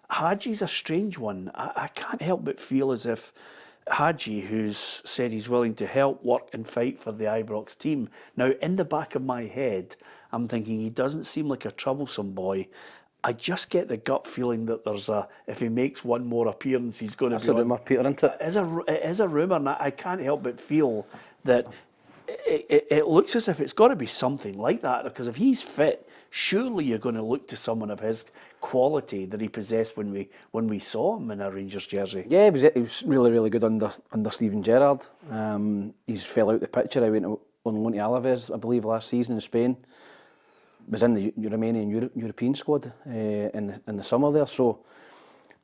Haji's a strange one. I can't help but feel as if Haji, who's said he's willing to help, work and fight for the Ibrox team. Now, in the back of my head, I'm thinking he doesn't seem like a troublesome boy. I just get the gut feeling that if he makes one more appearance, he's going to be... That's a rumour, Peter, isn't it? It is a rumour, and I can't help but feel that it looks as if it's got to be something like that, because if he's fit, surely you're going to look to someone of his quality that he possessed when we saw him in a Rangers jersey. Yeah, he was really, really good under Steven Gerrard. He's fell out the picture. I went on loan to Alaves, I believe, last season in Spain. Was in the Romanian European squad in the summer there. So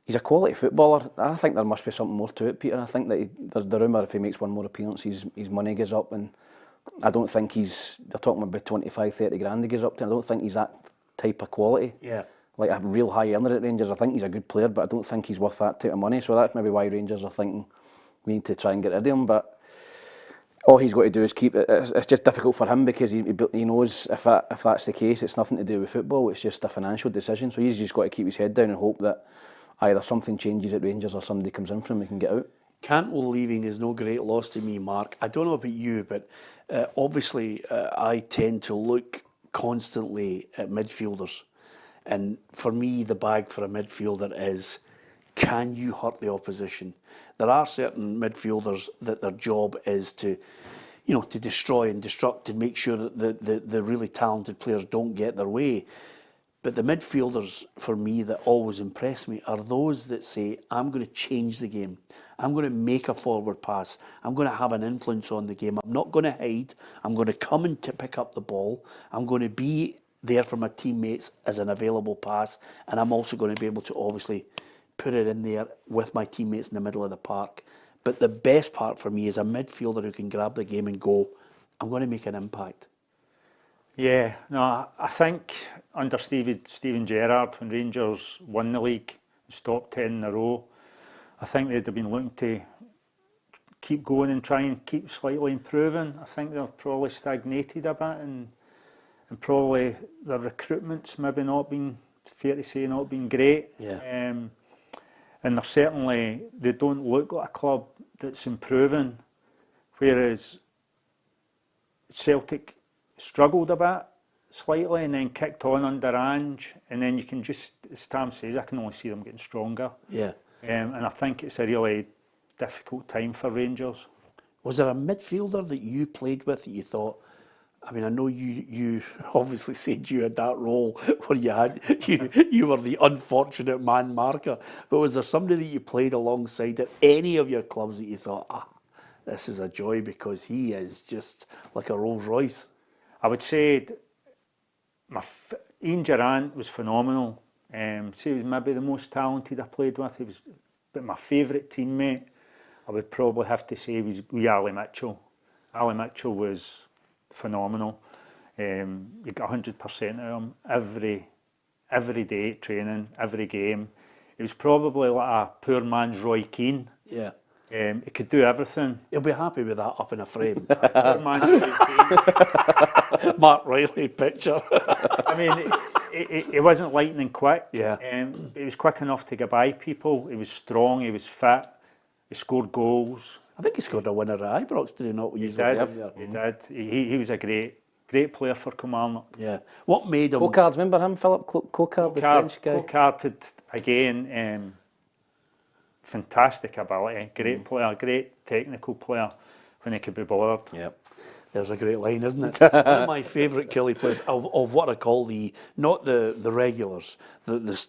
he's a quality footballer. I think there must be something more to it, Peter. I think that there's the rumour if he makes one more appearance, his money goes up, and I don't think they're talking about 25, 30 grand he goes up to. I don't think he's that type of quality. Yeah. Like a real high earner at Rangers. I think he's a good player, but I don't think he's worth that type of money. So that's maybe why Rangers are thinking we need to try and get rid of him. But all he's got to do is keep it. It's just difficult for him because he knows if that's the case, it's nothing to do with football. It's just a financial decision. So he's just got to keep his head down and hope that either something changes at Rangers or somebody comes in for him and can get out. Cantwell leaving is no great loss to me, Mark. I don't know about you, but obviously I tend to look constantly at midfielders. And for me, the bag for a midfielder is, can you hurt the opposition? There are certain midfielders that their job is to destroy and destruct and make sure that the really talented players don't get their way. But the midfielders, for me, that always impress me are those that say, I'm going to change the game. I'm going to make a forward pass. I'm going to have an influence on the game. I'm not going to hide. I'm going to come and pick up the ball. I'm going to be there for my teammates as an available pass. And I'm also going to be able to obviously put it in there with my teammates in the middle of the park. But the best part for me is a midfielder who can grab the game and go, I'm going to make an impact. Yeah, no, I think under Steven Gerrard, when Rangers won the league, stopped 10 in a row, I think they'd have been looking to keep going and try and keep slightly improving. I think they've probably stagnated a bit and probably their recruitment's maybe not been, fair to say, not been great. Yeah. And they don't look like a club that's improving, whereas Celtic struggled a bit slightly and then kicked on under Ange, and then you can just, as Tam says, I can only see them getting stronger. Yeah. And I think it's a really difficult time for Rangers. Was there a midfielder that you played with that you thought, I mean, I know you obviously said you had that role where you were the unfortunate man marker, but was there somebody that you played alongside at any of your clubs that you thought, this is a joy because he is just like a Rolls Royce? I would say Ian Durrant was phenomenal. He was maybe the most talented I played with. But my favourite teammate, I would probably have to say, was Ali Mitchell. Ali Mitchell was phenomenal. You got 100% of him every day at training, every game. He was probably like a poor man's Roy Keane. Yeah. He could do everything. He'll be happy with that up in a frame. Poor man's Roy Keane. Mark Reilly picture. I mean, he wasn't lightning quick. Yeah. He was quick enough to get by people. He was strong. He was fit. He scored goals. I think he scored a winner at Ibrox, did he not? He did. He was a great player for Kilmarnock. Yeah. What made him... Coquard, remember him, Philippe Clement, the French guy? Coquard had, again, fantastic ability. Great player, great technical player when he could be bothered. Yeah. There's a great line, isn't it? One of my favourite Killie players of what I call not the regulars, the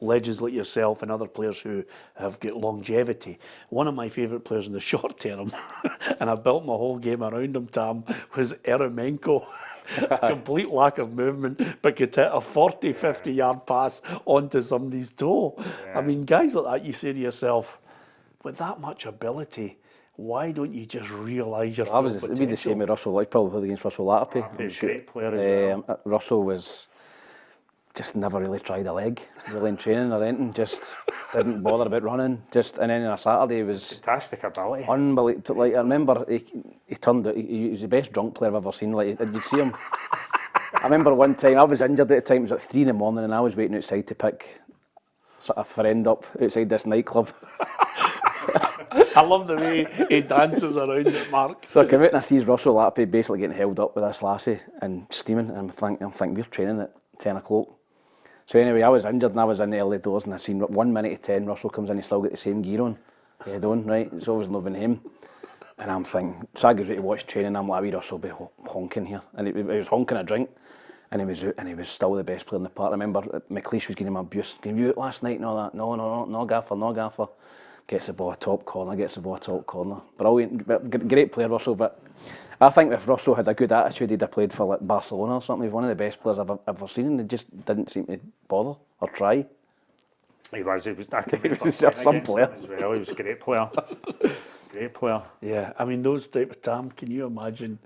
legends like yourself and other players who have got longevity. One of my favourite players in the short term, and I built my whole game around him, Tam, was Eremenko. A complete lack of movement, but could hit a 40, 50-yard pass onto somebody's toe. Yeah. I mean, guys like that, you say to yourself, with that much ability, why don't you just realise your I was full it'd be the potential? same with Russell. I probably played against Russell Latterby. He's a great player as well. Russell was just never really tried a leg, really in training or anything. Just didn't bother about running. And then on a Saturday he was Fantastic ability. unbelievable. Like I remember, he turned out. He was the best drunk player I've ever seen. Like, did you see him? I remember one time I was injured at the time. It was at 3 a.m. and I was waiting outside to pick a friend up outside this nightclub. I love the way he dances around it, Mark. So I come out and I see Russell Latterby basically getting held up with this lassie and steaming, and I'm thinking we're training at 10 o'clock. So anyway, I was injured and I was in the early doors and I seen 1 minute to 10, Russell comes in, he still got the same gear on, head on, right? It's always not been him. And I'm thinking, so I goes out to watch training, I'm like, wee Russell be honking here. And he was honking a drink, and he was out, and he was still the best player in the park. I remember McLeish was giving him abuse, "Can you out last night and all that?" No, gaffer. Gets the ball top corner. Brilliant, great player, Russell. But I think if Russell had a good attitude, he'd have played for like Barcelona or something. He's one of the best players I've ever seen, and he just didn't seem to bother or try. He was. I can He was remember just some playing against player. him as well. He was a great player. Great player. Yeah, I mean, those type of Tam, can you imagine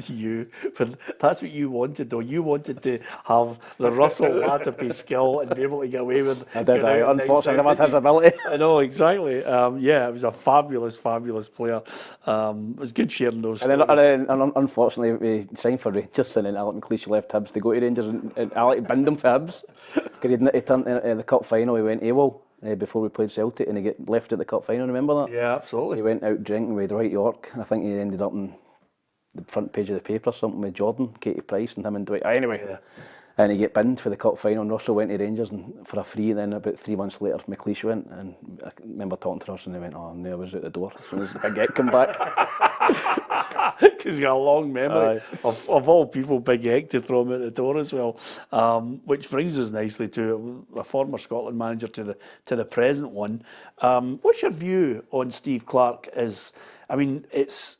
you? But that's what you wanted, though. You wanted to have the Russell Latterby skill and be able to get away with. I did. Unfortunately, I had his ability. I know, exactly. Yeah, it was a fabulous player. It was good sharing those And stories. then unfortunately, we signed for Rangers, and then Alec McLeish left Hibs to go to Rangers, and Alec binned him for Hibs because he turned in the cup final. He went AWOL before we played Celtic, and he get left at the cup final. Remember that? Yeah, absolutely. He went out drinking with Dwight York, and I think he ended up on the front page of the paper or something with Jordan, Katie Price, and him and Dwight. Anyway, Yeah. and he get binned for the cup final, and Russell went to Rangers and for a free. And then about 3 months later, McLeish went, and I remember talking to Russell, and he went, "Oh no, I was out the door as soon as Big Ek come back." Because he's got a long memory of all people, Big Ek to throw him out the door as well. Which brings us nicely to a former Scotland manager to the present one. What's your view on Steve Clarke? I mean, it's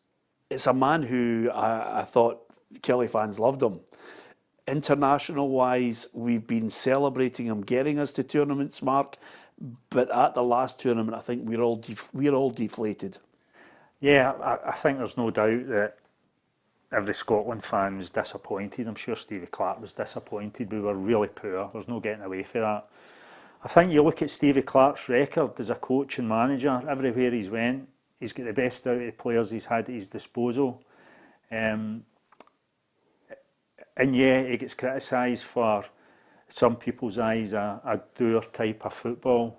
a man who I thought Kelly fans loved him. International wise, we've been celebrating him getting us to tournaments, Mark. But at the last tournament, I think we're all deflated. Yeah, I think there's no doubt that every Scotland fan was disappointed. I'm sure Stevie Clarke was disappointed. We were really poor. There's no getting away from that. I think you look at Stevie Clarke's record as a coach and manager, everywhere he's went, he's got the best out of the players he's had at his disposal. And yeah, he gets criticised for some people's eyes a doer type of football.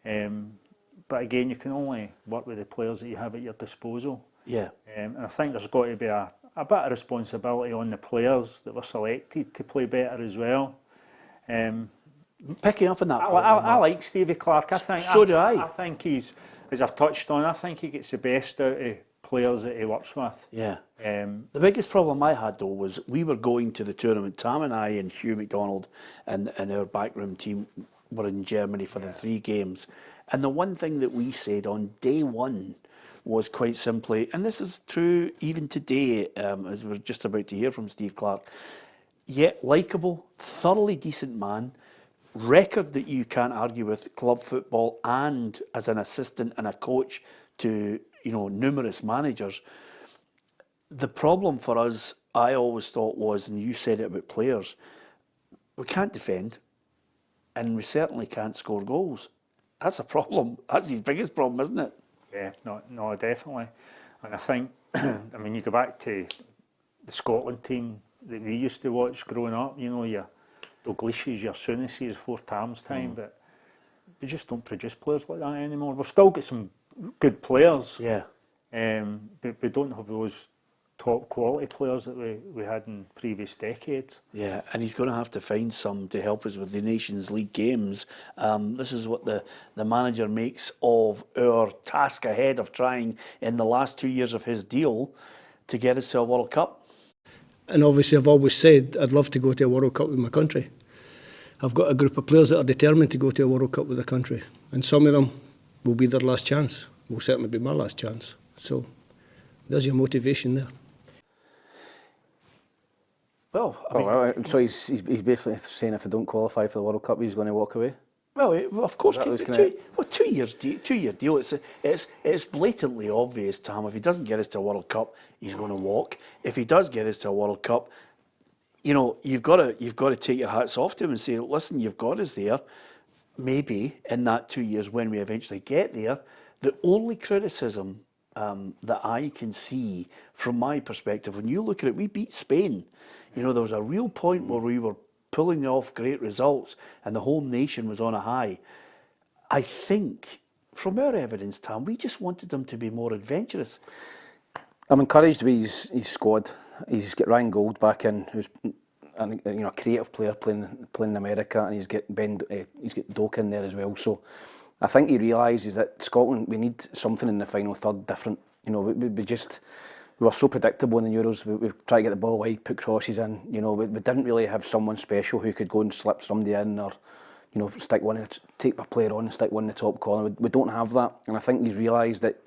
But again, you can only work with the players that you have at your disposal. Yeah. And I think there's got to be a bit of responsibility on the players that were selected to play better as well. Picking up on that. I like Stevie Clarke. So do I. I think he's, as I've touched on, I think he gets the best out of players that he works with. Yeah. The biggest problem I had, though, was we were going to the tournament. Tam and I and Hugh McDonald and our backroom team were in Germany for the 3 games. And the one thing that we said on day one was quite simply, and this is true even today, as we're just about to hear from Steve Clarke, yet likeable, thoroughly decent man, record that you can't argue with, club football and as an assistant and a coach to, numerous managers. The problem for us, I always thought was, and you said it about players, we can't defend and we certainly can't score goals. That's a problem. That's his biggest problem, isn't it? Yeah, no, definitely. And I think, I mean, you go back to the Scotland team that we used to watch growing up, your Dalglishes, your Souness's, 4 Tams time, but we just don't produce players like that anymore. We've still got some good players, Yeah. but we don't have those top quality players that we had in previous decades. Yeah, and he's going to have to find some to help us with the Nations League games. This is what the manager makes of our task ahead of trying in the last 2 years of his deal to get us to a World Cup. And obviously I've always said I'd love to go to a World Cup with my country. I've got a group of players that are determined to go to a World Cup with their country, and some of them will be their last chance, will certainly be my last chance. So there's your motivation there. Well, So he's basically saying if I don't qualify for the World Cup, he's going to walk away. Well, of course, That was 2 year deal. It's blatantly obvious, Tam. If he doesn't get us to a World Cup, he's going to walk. If he does get us to a World Cup, you know, you've got to take your hats off to him and say, listen, you've got us there. Maybe in that 2 years when we eventually get there, the only criticism that I can see from my perspective, when you look at it, we beat Spain. You know, there was a real point where we were pulling off great results and the whole nation was on a high. I think, from our evidence, Tam, we just wanted them to be more adventurous. I'm encouraged with his squad. He's got Ryan Gold back in, who's a creative player playing in America, and he's got Doak in there as well. So I think he realises that Scotland, we need something in the final third different. You know, we were so predictable in the Euros. We tried to get the ball wide, put crosses in. You know, we didn't really have someone special who could go and slip somebody in, or, you know, take a player on and stick one in the top corner. We don't have that, and I think he's realised that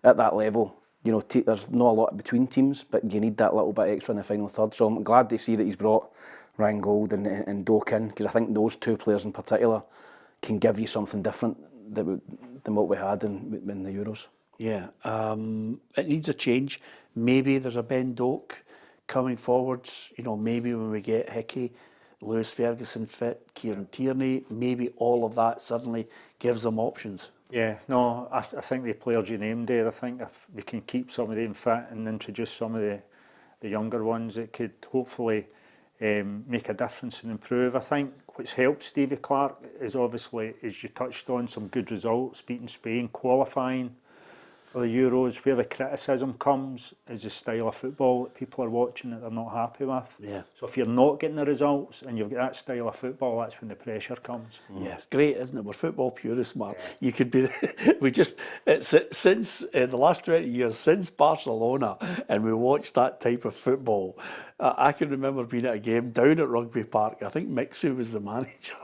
at that level, you know, there's not a lot between teams, but you need that little bit extra in the final third. So I'm glad to see that he's brought Ryan Gold and Doak in, because I think those two players in particular can give you something different than what we had in the Euros. Yeah, it needs a change. Maybe there's a Ben Doak coming forwards. You know, maybe when we get Hickey, Lewis Ferguson fit, Kieran Tierney, maybe all of that suddenly gives them options. Yeah, no, I think the players you named there, I think if we can keep some of them fit and introduce some of the younger ones, it could hopefully make a difference and improve. I think what's helped Stevie Clarke is obviously, as you touched on, some good results, beating Spain, qualifying for the Euros. Where the criticism comes is the style of football that people are watching that they're not happy with. Yeah. So if you're not getting the results and you've got that style of football, that's when the pressure comes. Yeah, it's great, isn't it? We're football purists, Mark. Yeah. You could be. Since the last 20 years, since Barcelona, and we watched that type of football. I can remember being at a game down at Rugby Park. I think Mixu was the manager,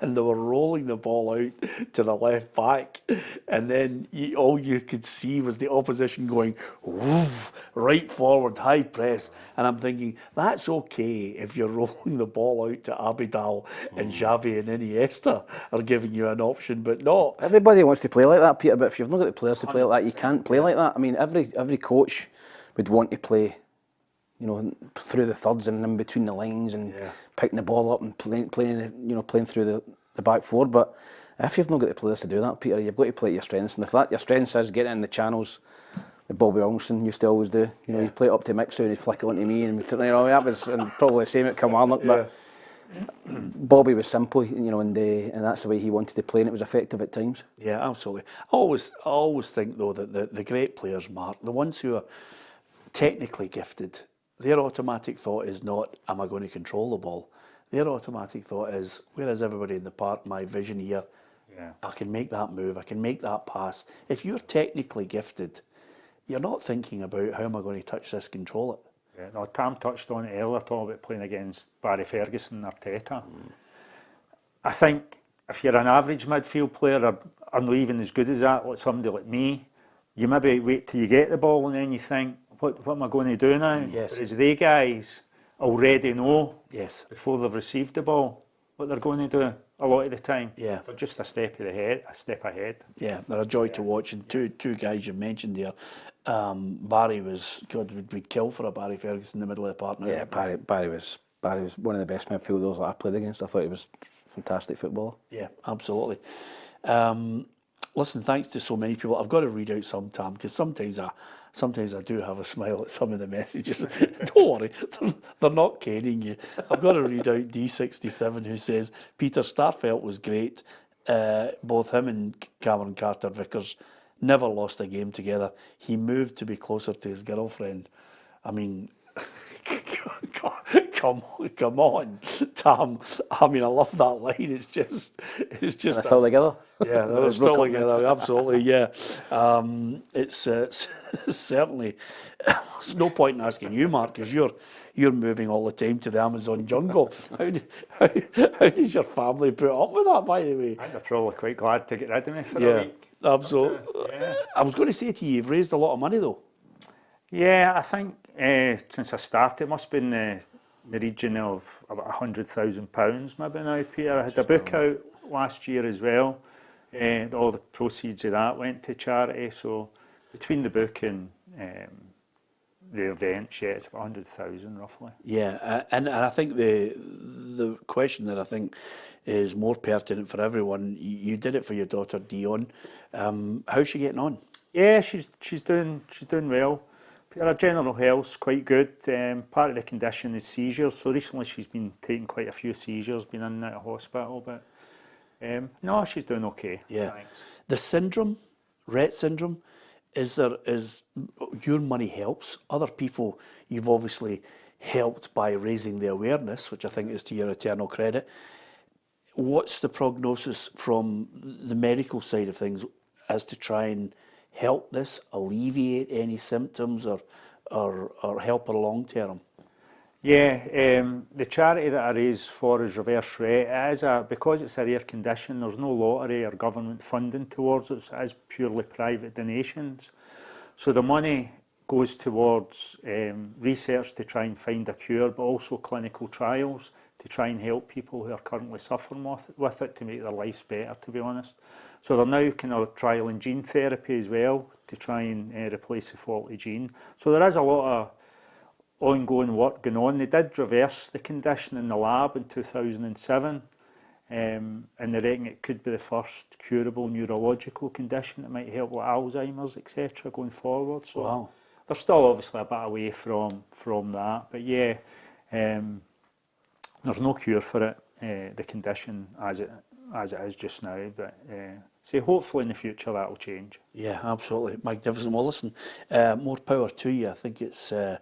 and they were rolling the ball out to the left back, and then all you could see was the opposition going woof, right forward, high press, and I'm thinking, that's okay if you're rolling the ball out to Abidal and Xavi and Iniesta are giving you an option, but no. Everybody wants to play like that, Peter, but if you've not got the players to play like that, you can't play like that. I mean, every coach would want to play, you know, through the thirds and in between the lines and picking the ball up and playing through the back four. But if you've not got the players to do that, Peter, you've got to play to your strengths. And if that your strengths is getting in the channels, that Bobby Williamson used to always do. You know, you play it up to Mixu and he'd flick it onto me, and that was probably the same at Kilmarnock. But Bobby was simple, you know, and that's the way he wanted to play, and it was effective at times. Yeah, absolutely. I always think though that the great players, Mark, the ones who are technically gifted, their automatic thought is not, am I going to control the ball? Their automatic thought is, where is everybody in the park? My vision here, I can make that move, I can make that pass. If you're technically gifted, you're not thinking about how am I going to touch this, control it. Yeah, no, Tam touched on it earlier, talking about playing against Barry Ferguson and Arteta. I think if you're an average midfield player, or not even as good as that, like somebody like me, you maybe wait till you get the ball and then you think, what am I going to do now? Yes. Whereas they guys already know before they've received the ball what they're going to do a lot of the time. Yeah. They're just a step ahead. Yeah, they're a joy to watch. And two guys you mentioned there, Barry was, God, we'd kill for a Barry Ferguson in the middle of the park now. Yeah, Barry was one of the best midfielders that I played against. I thought he was a fantastic footballer. Yeah, absolutely. Listen, thanks to so many people. I've got to read out some, Tam, because sometimes I do have a smile at some of the messages. Don't worry, they're not caning you. I've got to read out D67, who says, Peter Starfelt was great. Both him and Cameron Carter-Vickers never lost a game together. He moved to be closer to his girlfriend. I mean, come on, Tam. I mean, I love that line. It's just. They're still together. Yeah, they're still together. Absolutely, yeah. It's certainly. There's no point in asking you, Mark, because you're moving all the time to the Amazon jungle. How did your family put up with that? By the way, I think they're probably quite glad to get rid of me for a week. Absolutely. Yeah. I was going to say to you, you've raised a lot of money though. Yeah, I think since I started, it must have been the region of about £100,000 maybe now, Peter. I had a book out last year as well. All the proceeds of that went to charity. So between the book and the event, yeah, it's about 100,000 roughly. Yeah, and I think the question that I think is more pertinent for everyone, you did it for your daughter Dion. How's she getting on? Yeah, she's doing well. Her general health's quite good. Part of the condition is seizures, so recently she's been taking quite a few seizures, been in and out of hospital, but no, she's doing okay. Yeah. Thanks. The syndrome, Rett syndrome, is your money helps. Other people you've obviously helped by raising the awareness, which I think is to your eternal credit. What's the prognosis from the medical side of things as to try and help this, alleviate any symptoms or help her long term? Yeah, the charity that I raise for is Reverse Rett. Because it's a rare condition, there's no lottery or government funding towards it, so it is purely private donations. So the money goes towards research to try and find a cure, but also clinical trials to try and help people who are currently suffering with it to make their lives better, to be honest. So they're now kind of trialling gene therapy as well to try and replace the faulty gene. So there is a lot of ongoing work going on. They did reverse the condition in the lab in 2007, and they reckon it could be the first curable neurological condition that might help with Alzheimer's, etc. going forward. So wow. They're still obviously a bit away from that, but yeah, there's no cure for it, the condition as it is just now, but so hopefully in the future that will change. Yeah, absolutely. Magnificent. Well, listen, more power to you. I think it's a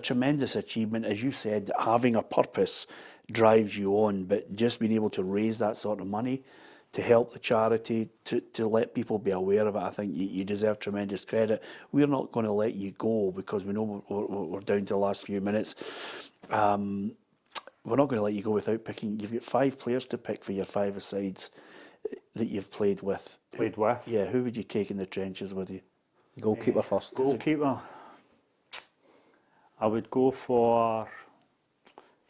tremendous achievement. As you said, having a purpose drives you on, but just being able to raise that sort of money to help the charity, to let people be aware of it, I think you deserve tremendous credit. We're not going to let you go because we know we're down to the last few minutes. We're not going to let you go without picking. You've got 5 players to pick for your 5-a-sides that you've played with. Yeah, who would you take in the trenches with you? Goalkeeper first. Goalkeeper. I would go for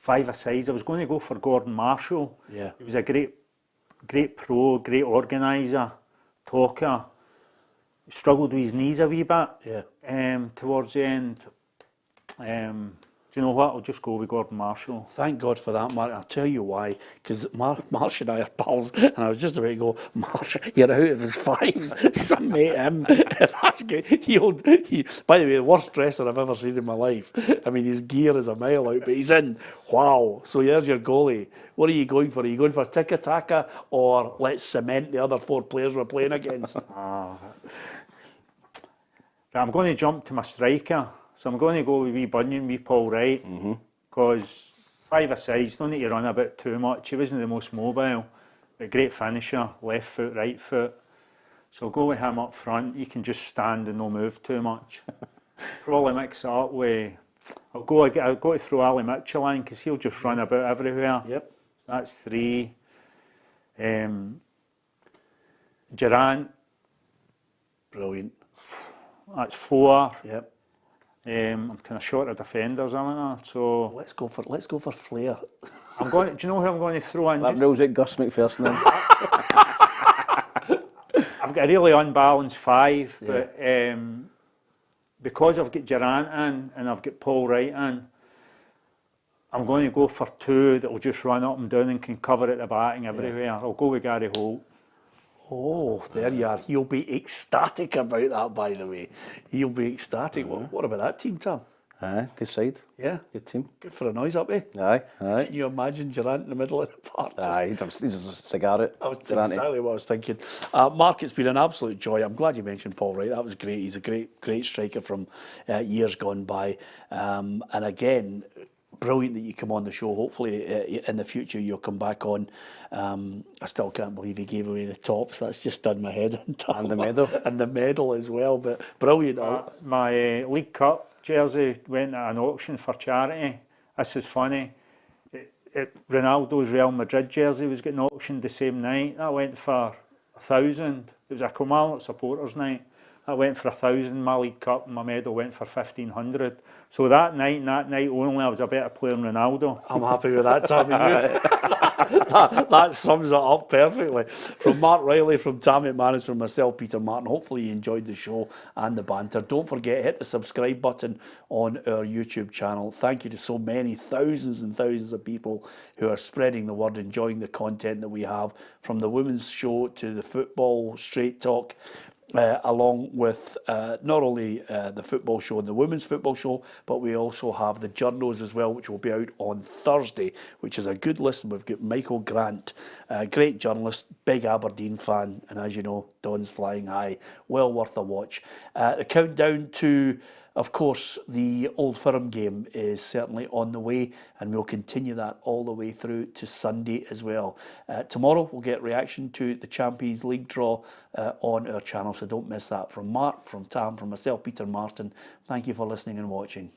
5-a-sides. I was going to go for Gordon Marshall. Yeah. He was a great pro, great organiser, talker. Struggled with his knees a wee bit. Yeah. Towards the end. Do you know what? I'll just go with Gordon Marshall. Thank God for that, Mark. I'll tell you why. Because Marsh and I are pals, and I was just about to go, Marsh, you're out of his 5s. Some mate him. That's good. By the way, the worst dresser I've ever seen in my life. I mean, his gear is a mile out, but he's in. Wow. So there's your goalie. What are you going for? Are you going for tiki-taka or let's cement the other 4 players we're playing against? I'm going to jump to my striker. So I'm going to go with wee Bunyan, wee Paul Wright, because 5-a-sides, don't need to run a bit too much. He wasn't the most mobile, but great finisher, left foot, right foot. So I'll go with him up front. He can just stand and not move too much. Probably mix it up with, I'll go to throw Ali Mitchell in because he'll just run about everywhere. Yep. That's 3. Durrant. Brilliant. That's 4. Yep. I'm kind of short of defenders, aren't I? So Let's go for Flair. I'm going. Do you know who I'm going to throw in? That rules out Gus McPherson then. I've got a really unbalanced 5, but because I've got Durrant in and I've got Paul Wright in, I'm going to go for 2 that will just run up and down and can cover at the back and everywhere. I'll go with Gary Holt. Oh, there you are. He'll be ecstatic about that, by the way. He'll be ecstatic. What about that team, Tom? Aye, good side. Yeah. Good team. Good for a noise up, eh? Aye, aye. Can you imagine Durant in the middle of the park? Aye, he's a cigar out. That's Durant. exactly what I was thinking. Mark, it's been an absolute joy. I'm glad you mentioned Paul Wright. That was great. He's a great striker from years gone by. And again, brilliant that you come on the show. Hopefully in the future you'll come back on. I still can't believe he gave away the tops. That's just done my head in. And the medal. And the medal as well. But brilliant. My League Cup jersey went at an auction for charity. This is funny. Ronaldo's Real Madrid jersey was getting auctioned the same night. That went for 1,000. It was a Kilmarnock supporters night. I went for 1,000 my League Cup, and my medal went for 1,500. So that night only, I was a better player than Ronaldo. I'm happy with that, Tammy. that sums it up perfectly. From Mark Reilly, from Tammy McManus, from myself, Peter Martin. Hopefully you enjoyed the show and the banter. Don't forget, hit the subscribe button on our YouTube channel. Thank you to so many thousands and thousands of people who are spreading the word, enjoying the content that we have, from the women's show to the football straight talk. Along with not only the football show and the women's football show, but we also have the journos as well, which will be out on Thursday, which is a good listen. We've got Michael Grant, great journalist, big Aberdeen fan, and as you know, Don's flying high, well worth a watch. The countdown to, of course, the Old Firm game is certainly on the way, and we'll continue that all the way through to Sunday as well. Tomorrow we'll get reaction to the Champions League draw on our channel, so don't miss that. From Mark, from Tam, from myself, Peter Martin, thank you for listening and watching.